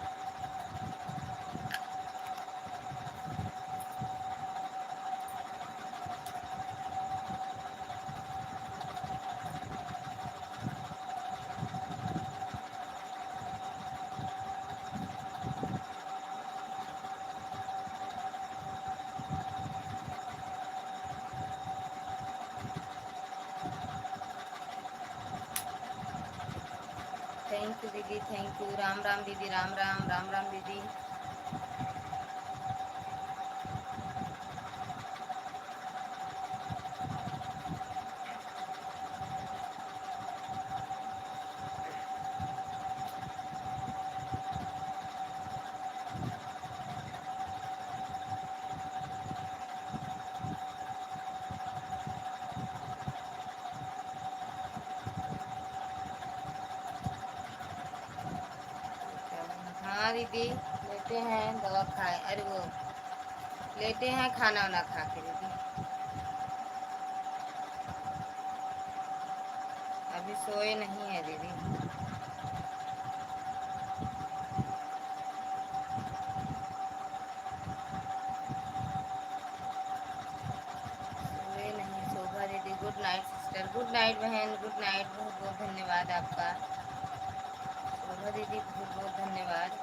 थैंक यू दीदी, थैंक यू। राम राम दीदी, राम राम, राम राम दीदी। हाँ दीदी, लेटे हैं दवा खाए, अरे वो लेटे हैं खाना वाना खा के दीदी। अभी सोए नहीं है दीदी। सोए नहीं, शोभा दीदी good night sister, good night बहन, गुड नाइट। बहुत बहुत धन्यवाद आपका शोभा दीदी, बहुत बहुत धन्यवाद।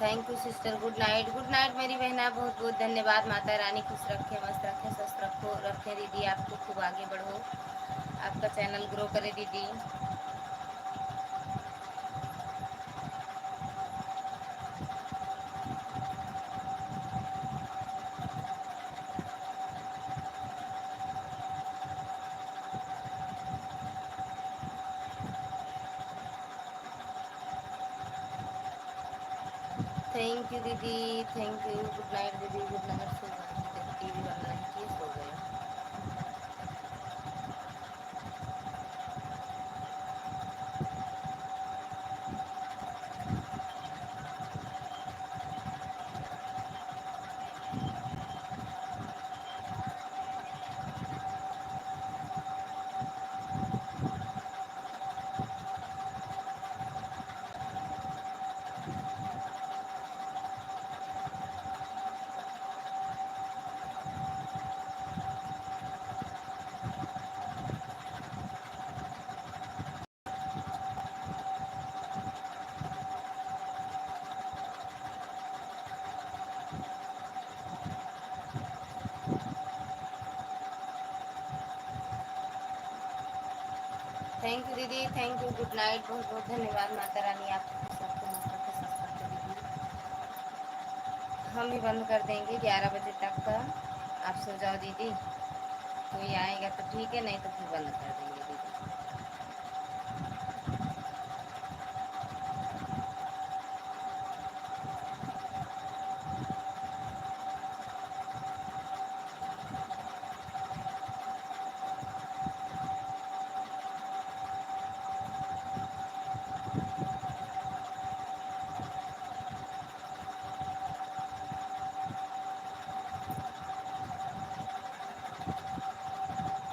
Thank you sister, good night, good night मेरी बहना, बहुत बहुत धन्यवाद। माता रानी खुश रखे, मस्त रखे, स्वस्थ रखो रखे दीदी, आपको खूब आगे बढ़ो, आपका चैनल ग्रो करे दीदी। थैंक यू दीदी, थैंक यू। गुड नाइट दीदी, गुड नाइट। सो गए टीवी बंद नहीं किए, सो गए। थैंक यू दीदी, थैंक यू, गुड नाइट, बहुत बहुत धन्यवाद। माता रानी आपको खुश रखे, मस्त रखे, स्वस्थ रखे दीदी। हम भी बंद कर देंगे 11 बजे तक का। आप सो जाओ दीदी, कोई आएगा तो ठीक है, नहीं तो फिर बंद कर देंगे दीदी।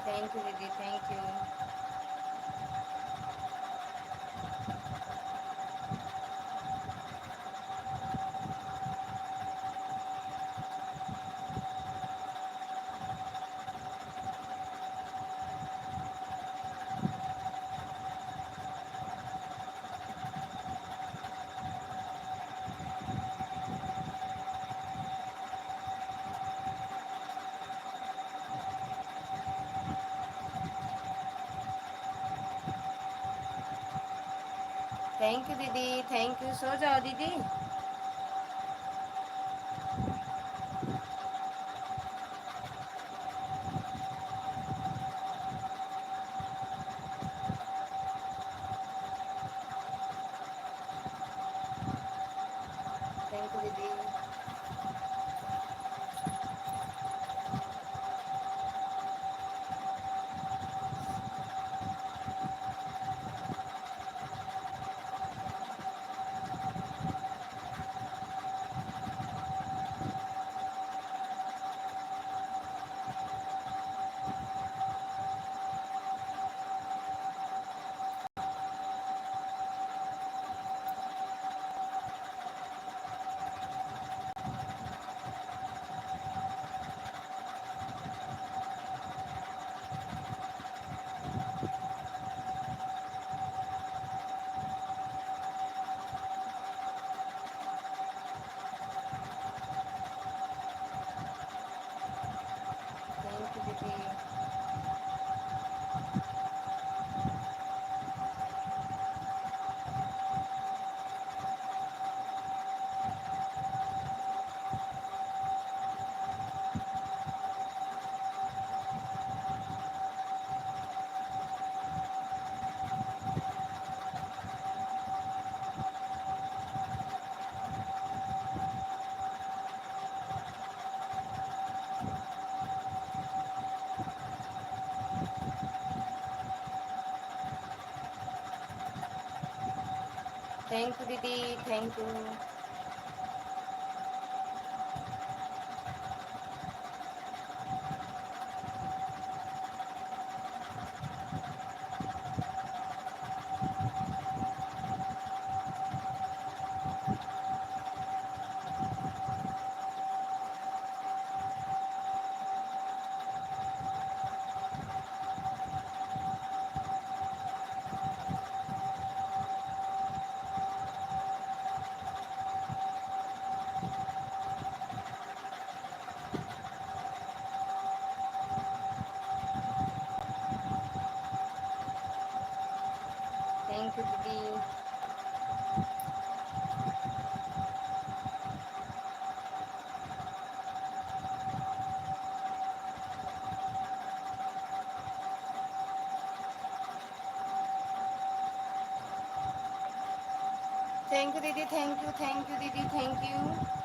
थैंक यू दीदी, थैंक यू। थैंक यू दीदी, थैंक यू। सो जाओ दीदी। थैंक यू दीदी। थैंक यू दीदी। थैंक यू दीदी, थैंक यू। थैंक यू दीदी। थैंक यू दीदी, थैंक यू, थैंक यू दीदी, थैंक यू।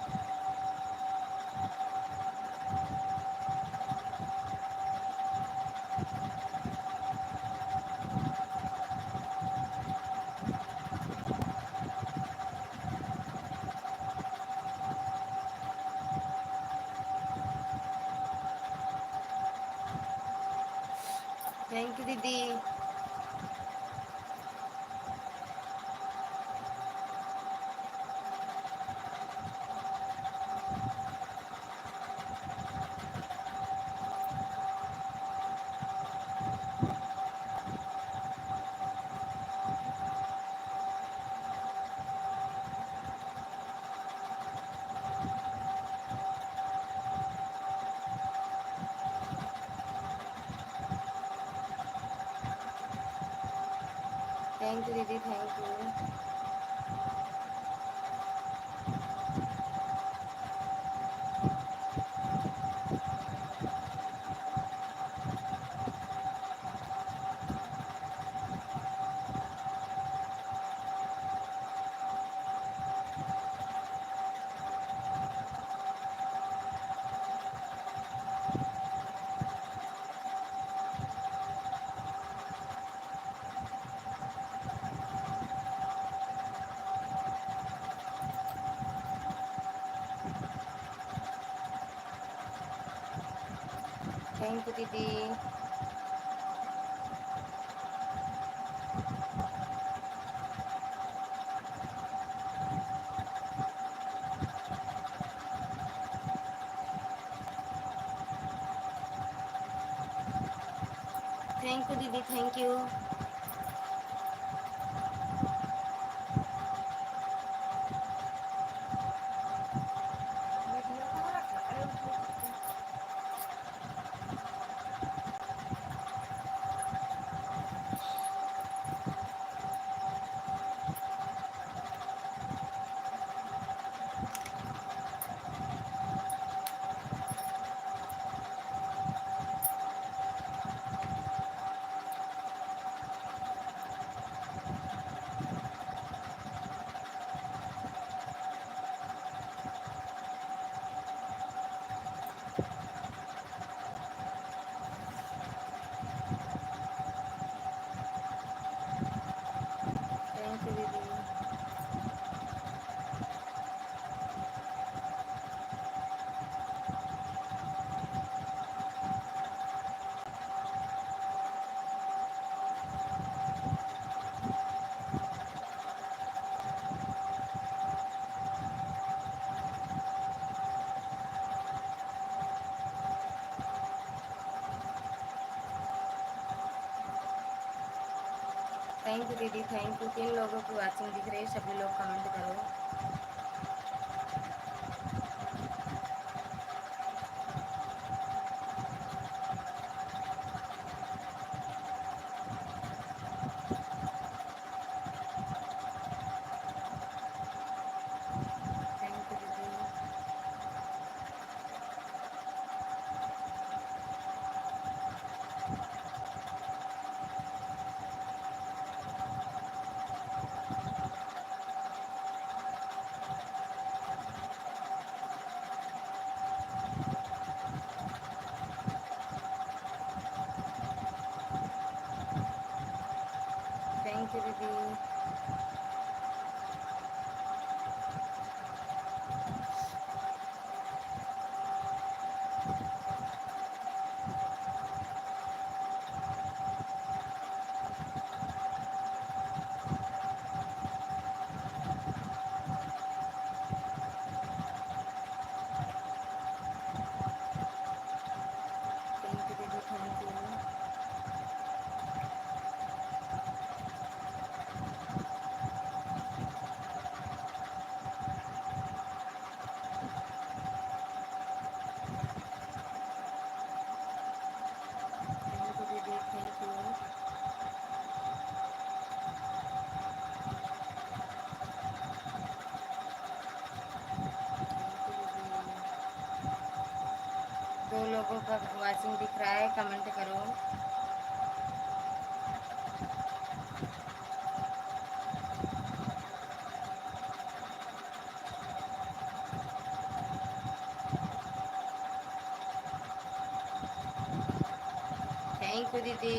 थैंक यू दीदी। थैंक यू दीदी, थैंक यू। थैंक यू दीदी। थैंक यू दीदी, थैंक यू। थैंक यू दीदी, थैंक यू। किन लोगों की वाचिंग दिख रही है सभी लोग कमेंट करो। थैंक यू दीदी। थैंक यू दीदी। थैंक यू दीदी, थैंक यू। थैंक यू दीदी, थैंक यू। थैंक यू दीदी। दो लोगों का वाचिंग दिख रहा है, कमेंट करो। थैंक यू दीदी।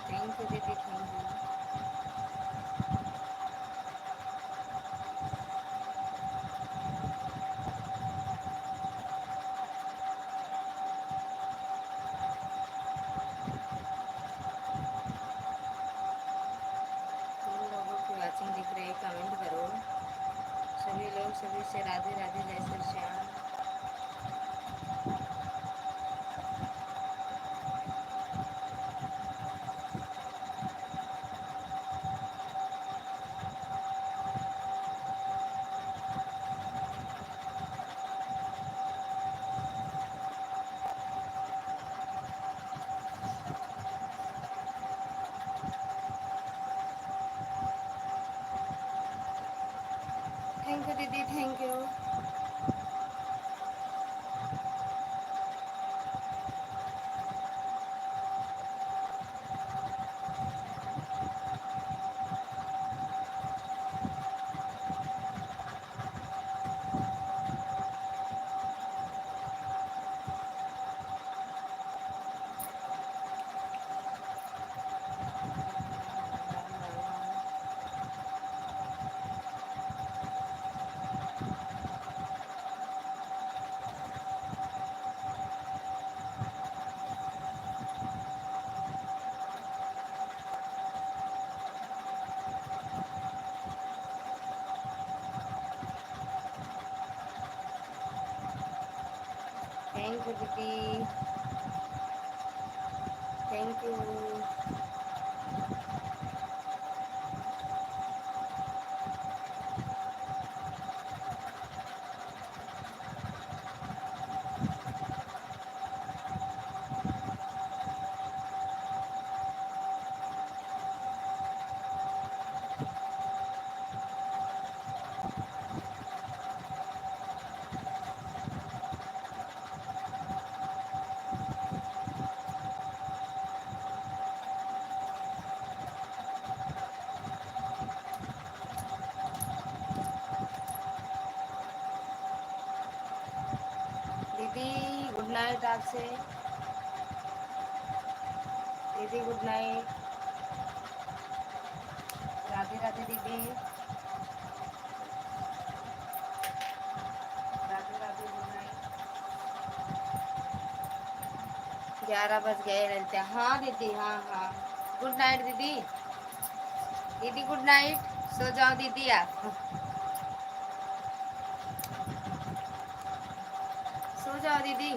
थैंक यू दीदी, थैंक यू। किन लोगों की वाचिंग दिख रही है कमेंट करो। सभी लोग सभी से राधे राधे, जय श्री श्याम। थैंक यू दीदी, thank you. Ram Ram. Thank you दीदी, थैंक यू। दीदी गुड नाइट आपसे। दीदी गुड नाइट। राधे राधे दीदी। Radhe Radhe good night. 11 बज गए ललिता। हाँ दीदी, हाँ हाँ। गुड नाइट दीदी। दीदी गुड नाइट। सो जाओ दीदी आप। सो जाओ दीदी।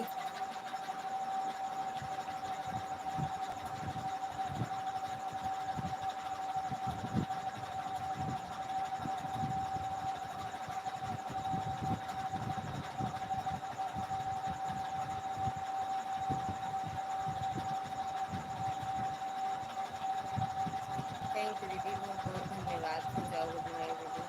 थैंक यू दीदी, बहुत बहुत धन्यवाद। सो जाओ, गुड नाइट दीदी।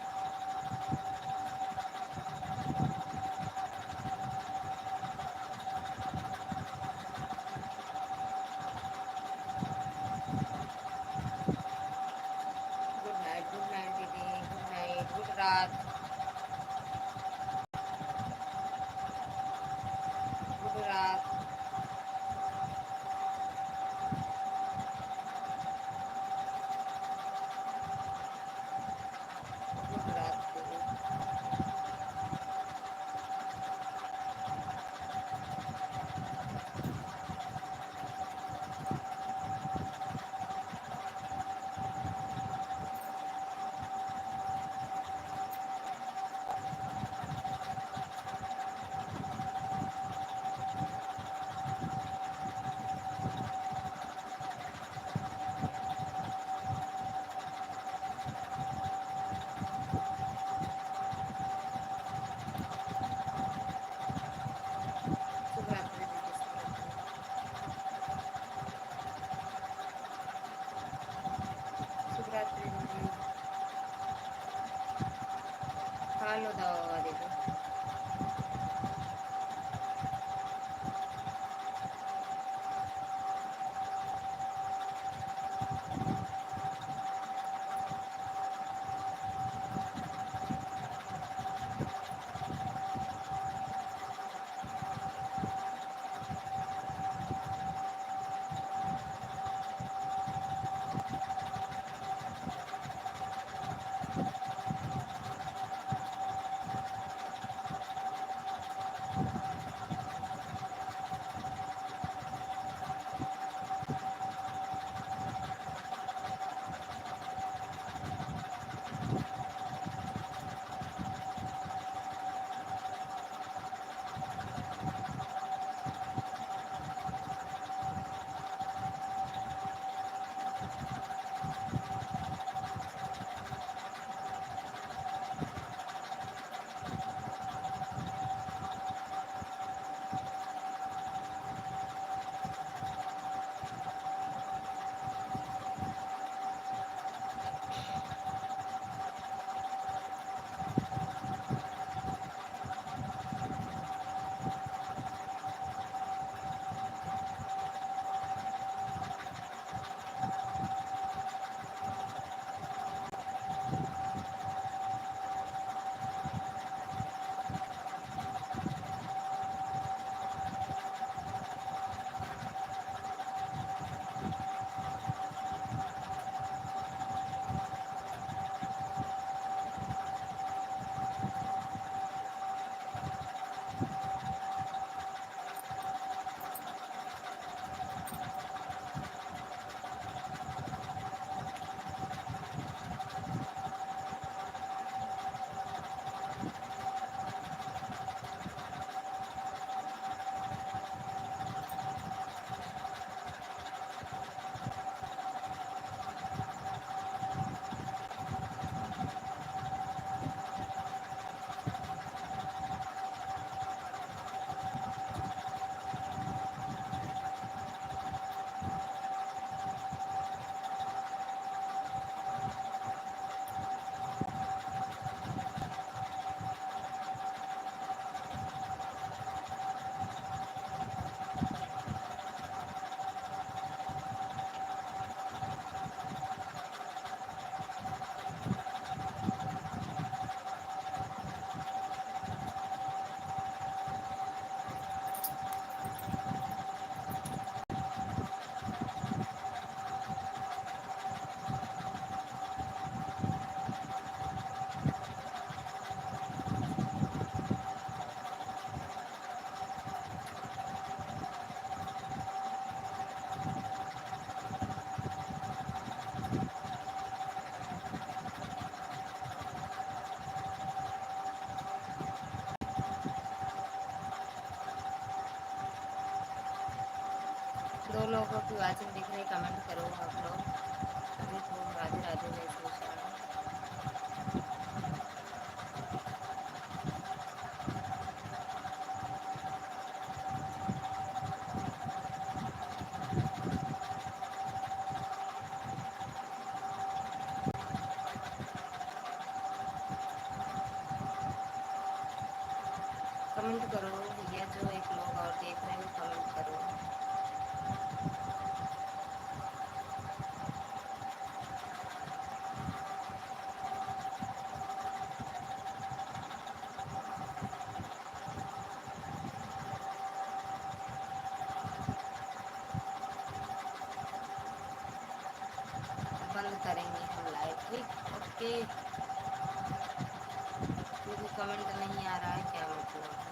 दो लोगों की वाचिंग दिख रही, कमेंट करो आप लोग। अभी तो राधे राधे जय श्री श्याम। कमेंट करो भैया, जो एक लोग और देख रहे हो कमेंट करो। बंद करेंगे हम लाइव, ठीक, ओके। क्योंकि कमेंट नहीं आ रहा है, क्या मतलब है।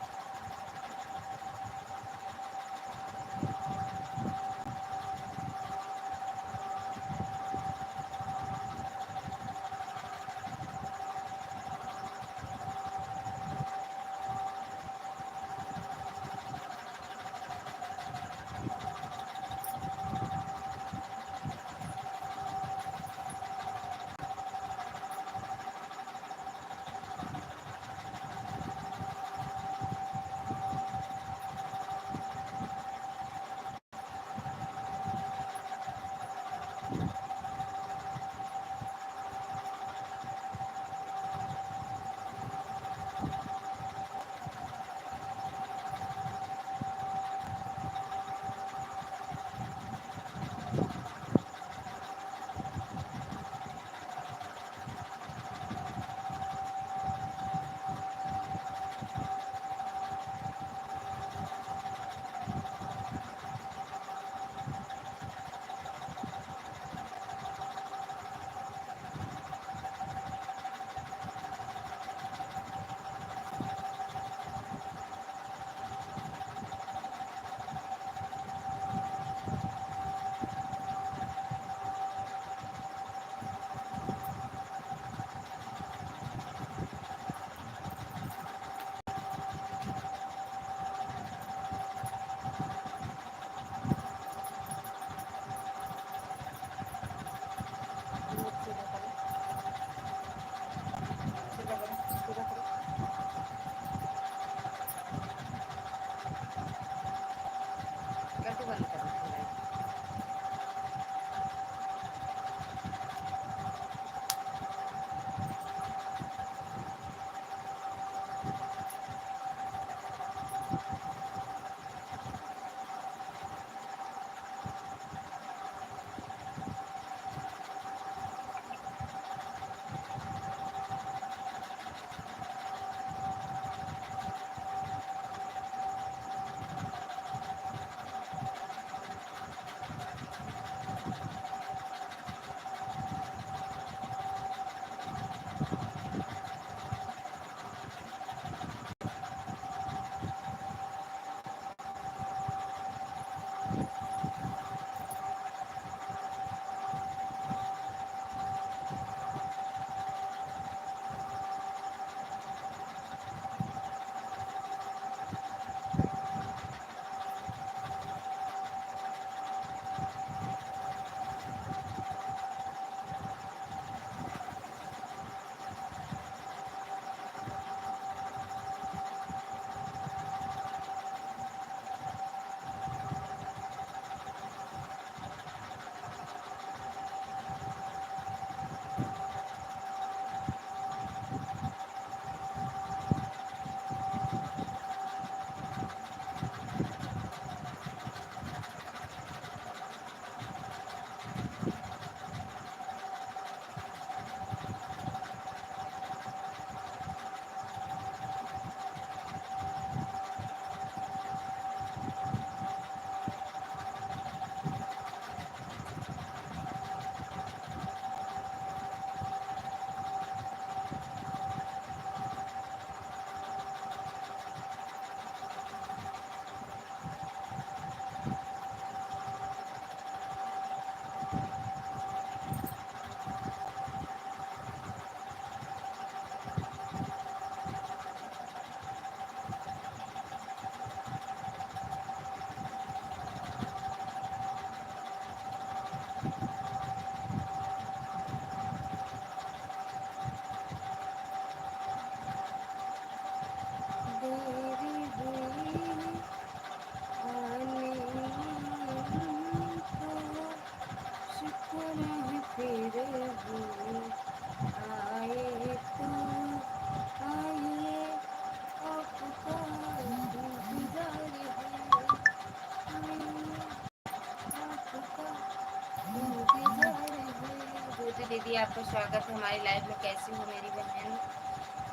दीदी आपका स्वागत है हमारी लाइव में। कैसी हो मेरी बहन,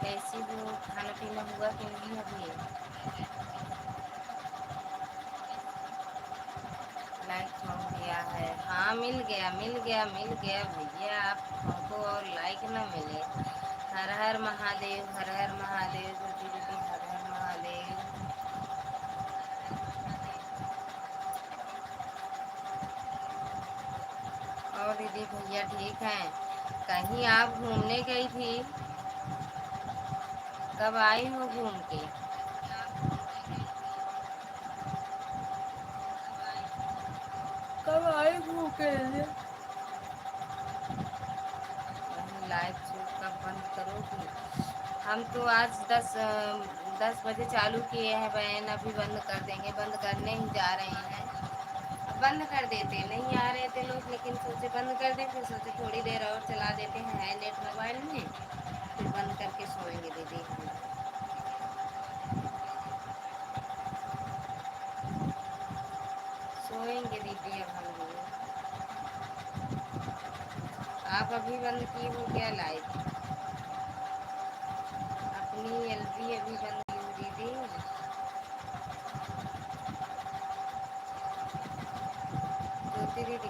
कैसी हो? खाना पीना हुआ कि नहीं अभी? लाइक हो गया है? हाँ मिल गया मिल गया मिल गया भैया। आप हमको और लाइक ना मिले? हर हर महादेव, हर हर महादेव ज्योति दीदी, हर हर महादेव। और दीदी भैया ठीक हैं? कहीं आप घूमने गई थी, कब आई हो घूम के? कब आई घूम के? लाइव कब बंद करोगी? हम तो आज 10 बजे चालू किए हैं बहन, अभी बंद कर देंगे, बंद करने ही जा रहे हैं। अब बंद कर देते, नहीं आ रहे थे लोग, लेकिन सोचे बंद कर दें, फिर सोचे थोड़ी देर और चला देते हैं, है नेट मोबाइल में, फिर बंद करके सोएंगे दीदी हम। सोएंगे दीदी अब हम भी। आप अभी बंद की हो क्या लाइव? अपनी एलबी अभी बंद की हो दीदी? ज्योति दीदी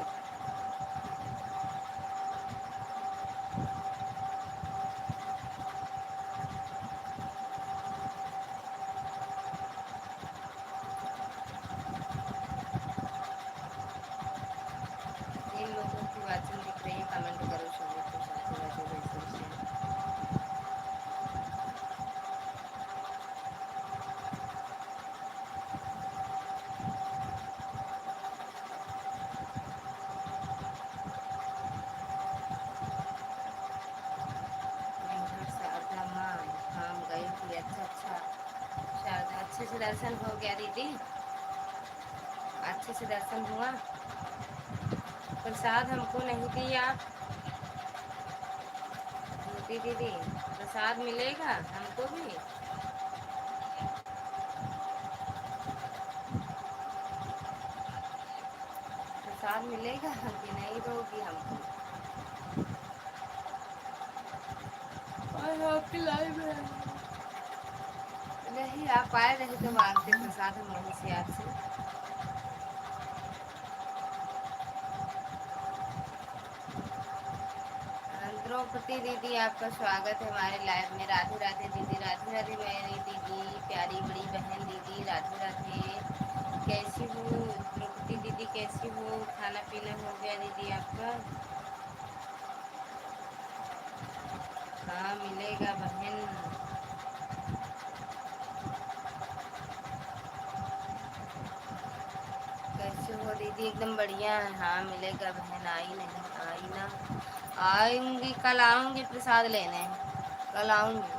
जिन लोगों की वाचिंग दिख रही है कमेंट करो, सभी को साथ में वैसे वैसे। शारदा माँ हम गई थी, अच्छा अच्छा। शारदा अच्छे से दर्शन हो गया दीदी? अच्छे से दर्शन हुआ? प्रसाद हमको नहीं दिया ज्योति दीदी, प्रसाद मिलेगा हमको भी? प्रसाद मिलेगा कि नहीं दोगी हमको? और आपकी लाइव है नहीं, आप आए रहे तो मांगते प्रसाद हम वहीं से आपसे। द्रौपदी दीदी आपका स्वागत है हमारे लाइव में। राधे राधे दीदी, राधे राधे मेरी दीदी, प्यारी बड़ी बहन दीदी, राधे राधे। कैसी हो द्रौपदी दीदी, कैसी हो? खाना पीना हो गया दीदी आपका? हाँ मिलेगा बहन। कैसे हो दीदी? एकदम बढ़िया है। हाँ मिलेगा बहन, आई नहीं आई ना? आऊंगी, कल आऊंगी प्रसाद लेने, कल आऊंगी।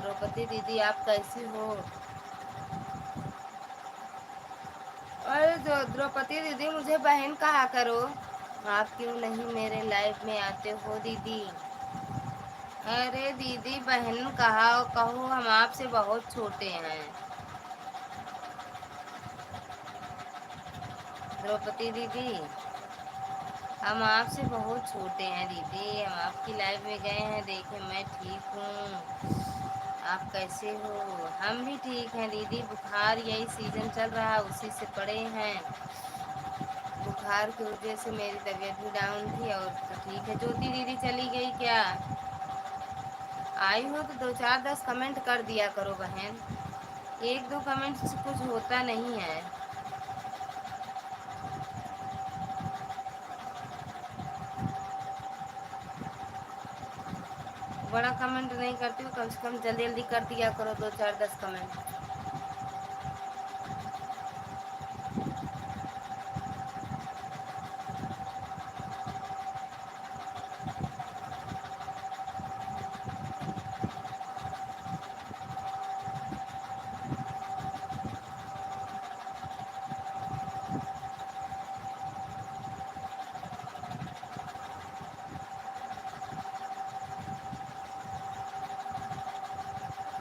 द्रौपदी दीदी आप कैसी हो? अरे द्रौपदी दीदी मुझे बहन कहा करो। आप क्यों नहीं मेरे लाइव में आते हो दीदी? अरे दीदी बहन कहा कहो, हम आपसे बहुत छोटे हैं। द्रौपदी दीदी हम आपसे बहुत छोटे हैं दीदी, हम आपकी लाइव में गए हैं, देखे मैं ठीक हूँ, आप कैसे हो? हम भी ठीक हैं दीदी, बुखार यही सीजन चल रहा है उसी से पड़े हैं। बुखार की वजह से मेरी तबीयत भी डाउन थी, और तो ठीक है। ज्योति दीदी चली गई क्या? आई हो तो 2 4 10 कमेंट कर दिया करो बहन, 1 2 कमेंट से कुछ होता नहीं है। बड़ा कमेंट नहीं करती हो, कम से कम जल्दी जल्दी कर दिया करो 2 4 10 कमेंट।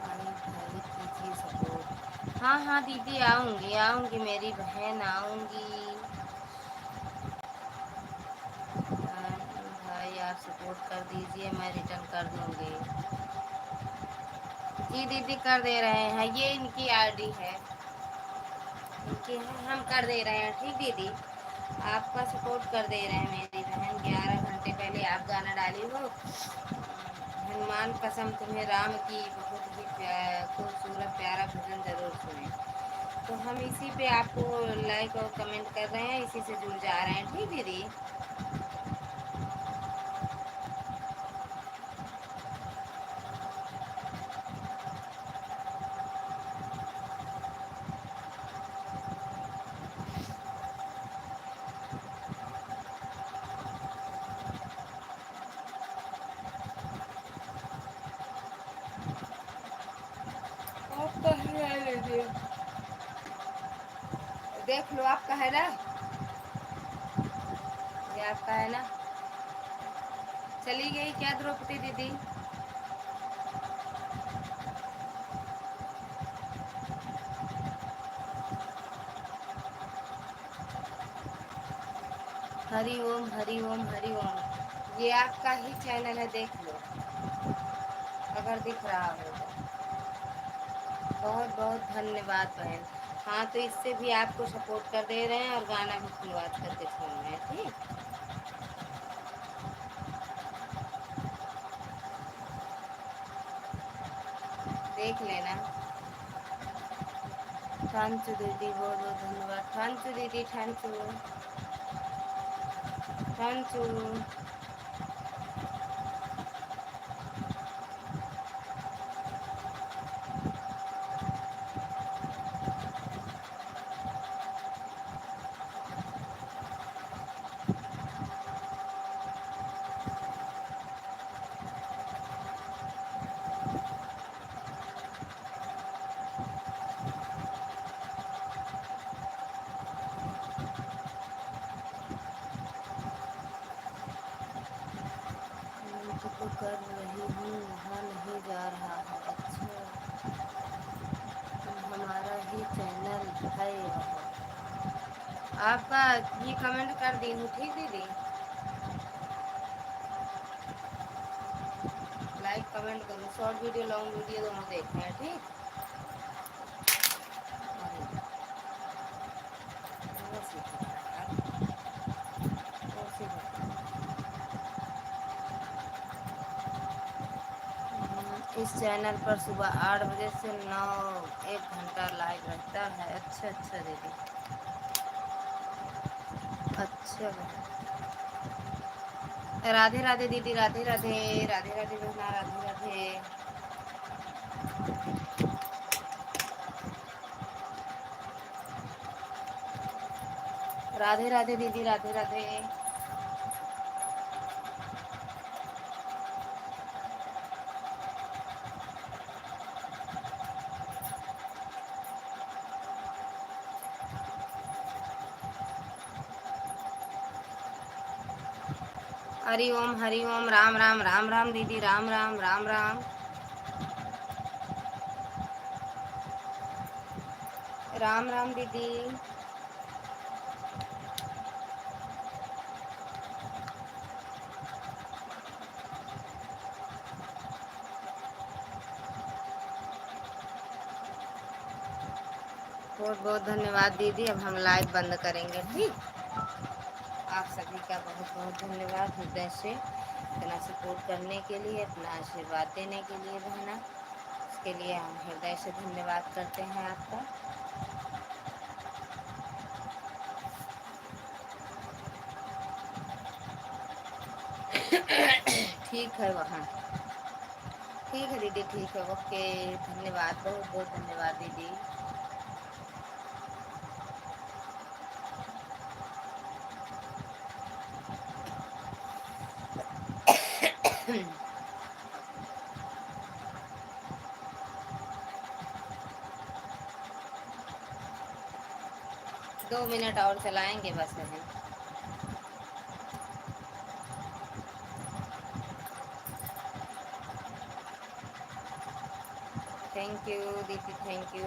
भाई कीजिए सपोर्ट। हाँ हाँ दीदी आऊँगी आऊँगी मेरी बहन, आऊँगी। सपोर्ट कर दीजिए, मैं रिटर्न कर दूँगी। जी दीदी कर दे रहे हैं, ये इनकी आईडी है, इनकी है, हम कर दे रहे हैं। ठीक दीदी, आपका सपोर्ट कर दे रहे हैं मेरी बहन। 11 घंटे पहले आप गाना डाली हो, हनुमान कसम तुम्हें राम की, बहुत ही खूबसूरत प्यारा भजन जरूर सुने। तो हम इसी पे आपको लाइक और कमेंट कर रहे हैं, इसी से जुड़ जा रहे हैं। ठीक दीदी, आपका है दीदी, देख लो आपका है ना, ये आपका है ना। चली गई क्या द्रौपदी दीदी? हरि ओम हरि ओम हरि ओम। ये आपका ही चैनल है, देख लो अगर दिख रहा हो तो। बहुत बहुत धन्यवाद बहन। हाँ, तो इससे भी आपको सपोर्ट कर दे रहे हैं और गाना भी शुरुआत करके सुन रहे हैं। ठीक, देख लेना। थैंक यू दीदी, बहुत बहुत धन्यवाद। थैंक यू दीदी, थैंक यू, थैंक यू। तो कर रही हूँ, वहाँ नहीं जा रहा है। अच्छा, तो हमारा ही चैनल है वहाँ। आपका ये कमेंट कर दी हूँ। ठीक दीदी, लाइक कमेंट करो, शॉर्ट वीडियो लॉन्ग वीडियो दोनों देखते हैं। ठीक, इस चैनल पर सुबह 8 बजे से 9, 1 घंटा लाइव रहता है। अच्छा अच्छा दीदी, अच्छा। राधे राधे दीदी, राधे राधे, राधे राधे बहना, राधे राधे। राधे राधे दीदी, राधे राधे। हरि ओम हरि ओम, राम राम राम राम दीदी, राम राम राम राम, राम राम दीदी। बहुत बहुत धन्यवाद दीदी। अब हम लाइव बंद करेंगे। ठीक, आप सभी का बहुत बहुत धन्यवाद हृदय से, इतना सपोर्ट करने के लिए, इतना आशीर्वाद देने के लिए बहना। इसके लिए हम हृदय से धन्यवाद करते हैं आपका। ठीक है वहाँ, ठीक है दीदी, ठीक है, ओके। धन्यवाद, बहुत बहुत धन्यवाद दीदी। दो मिनट और चलाएंगे बस बहन। थैंक यू दीदी, थैंक यू।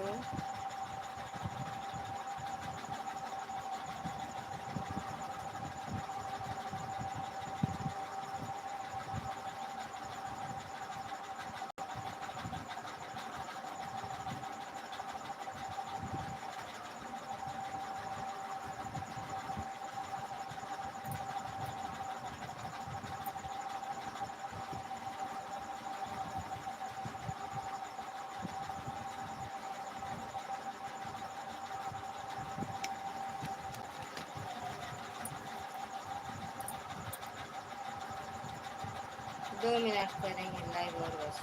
2 मिनट करेंगे लाइव और बस।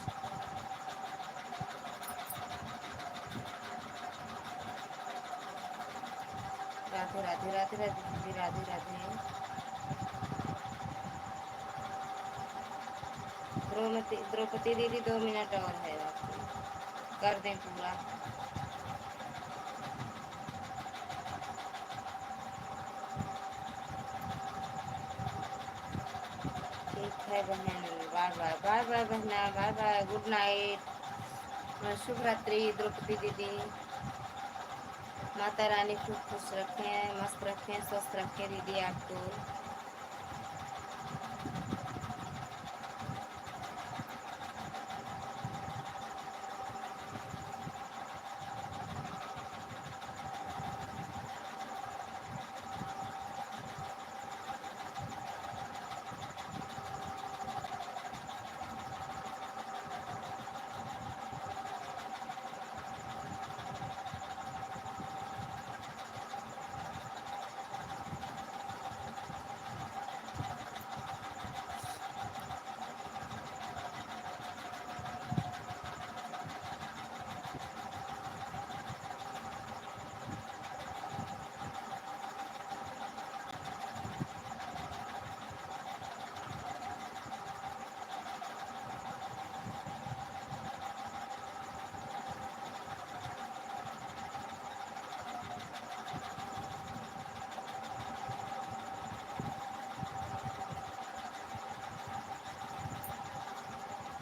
राधे राधे राधे राधे दीदी, राधे राधे। द्रौपदी दीदी 2 मिनट और है आपकी, कर दें पूरा। ठीक है बहन, बाय बाय बाय बाय बहना, बाय बाय, गुड नाइट, शुभ रात्रि द्रौपदी दीदी। माता रानी खूब खुश रखें, मस्त रखें, स्वस्थ रखें दीदी आपको।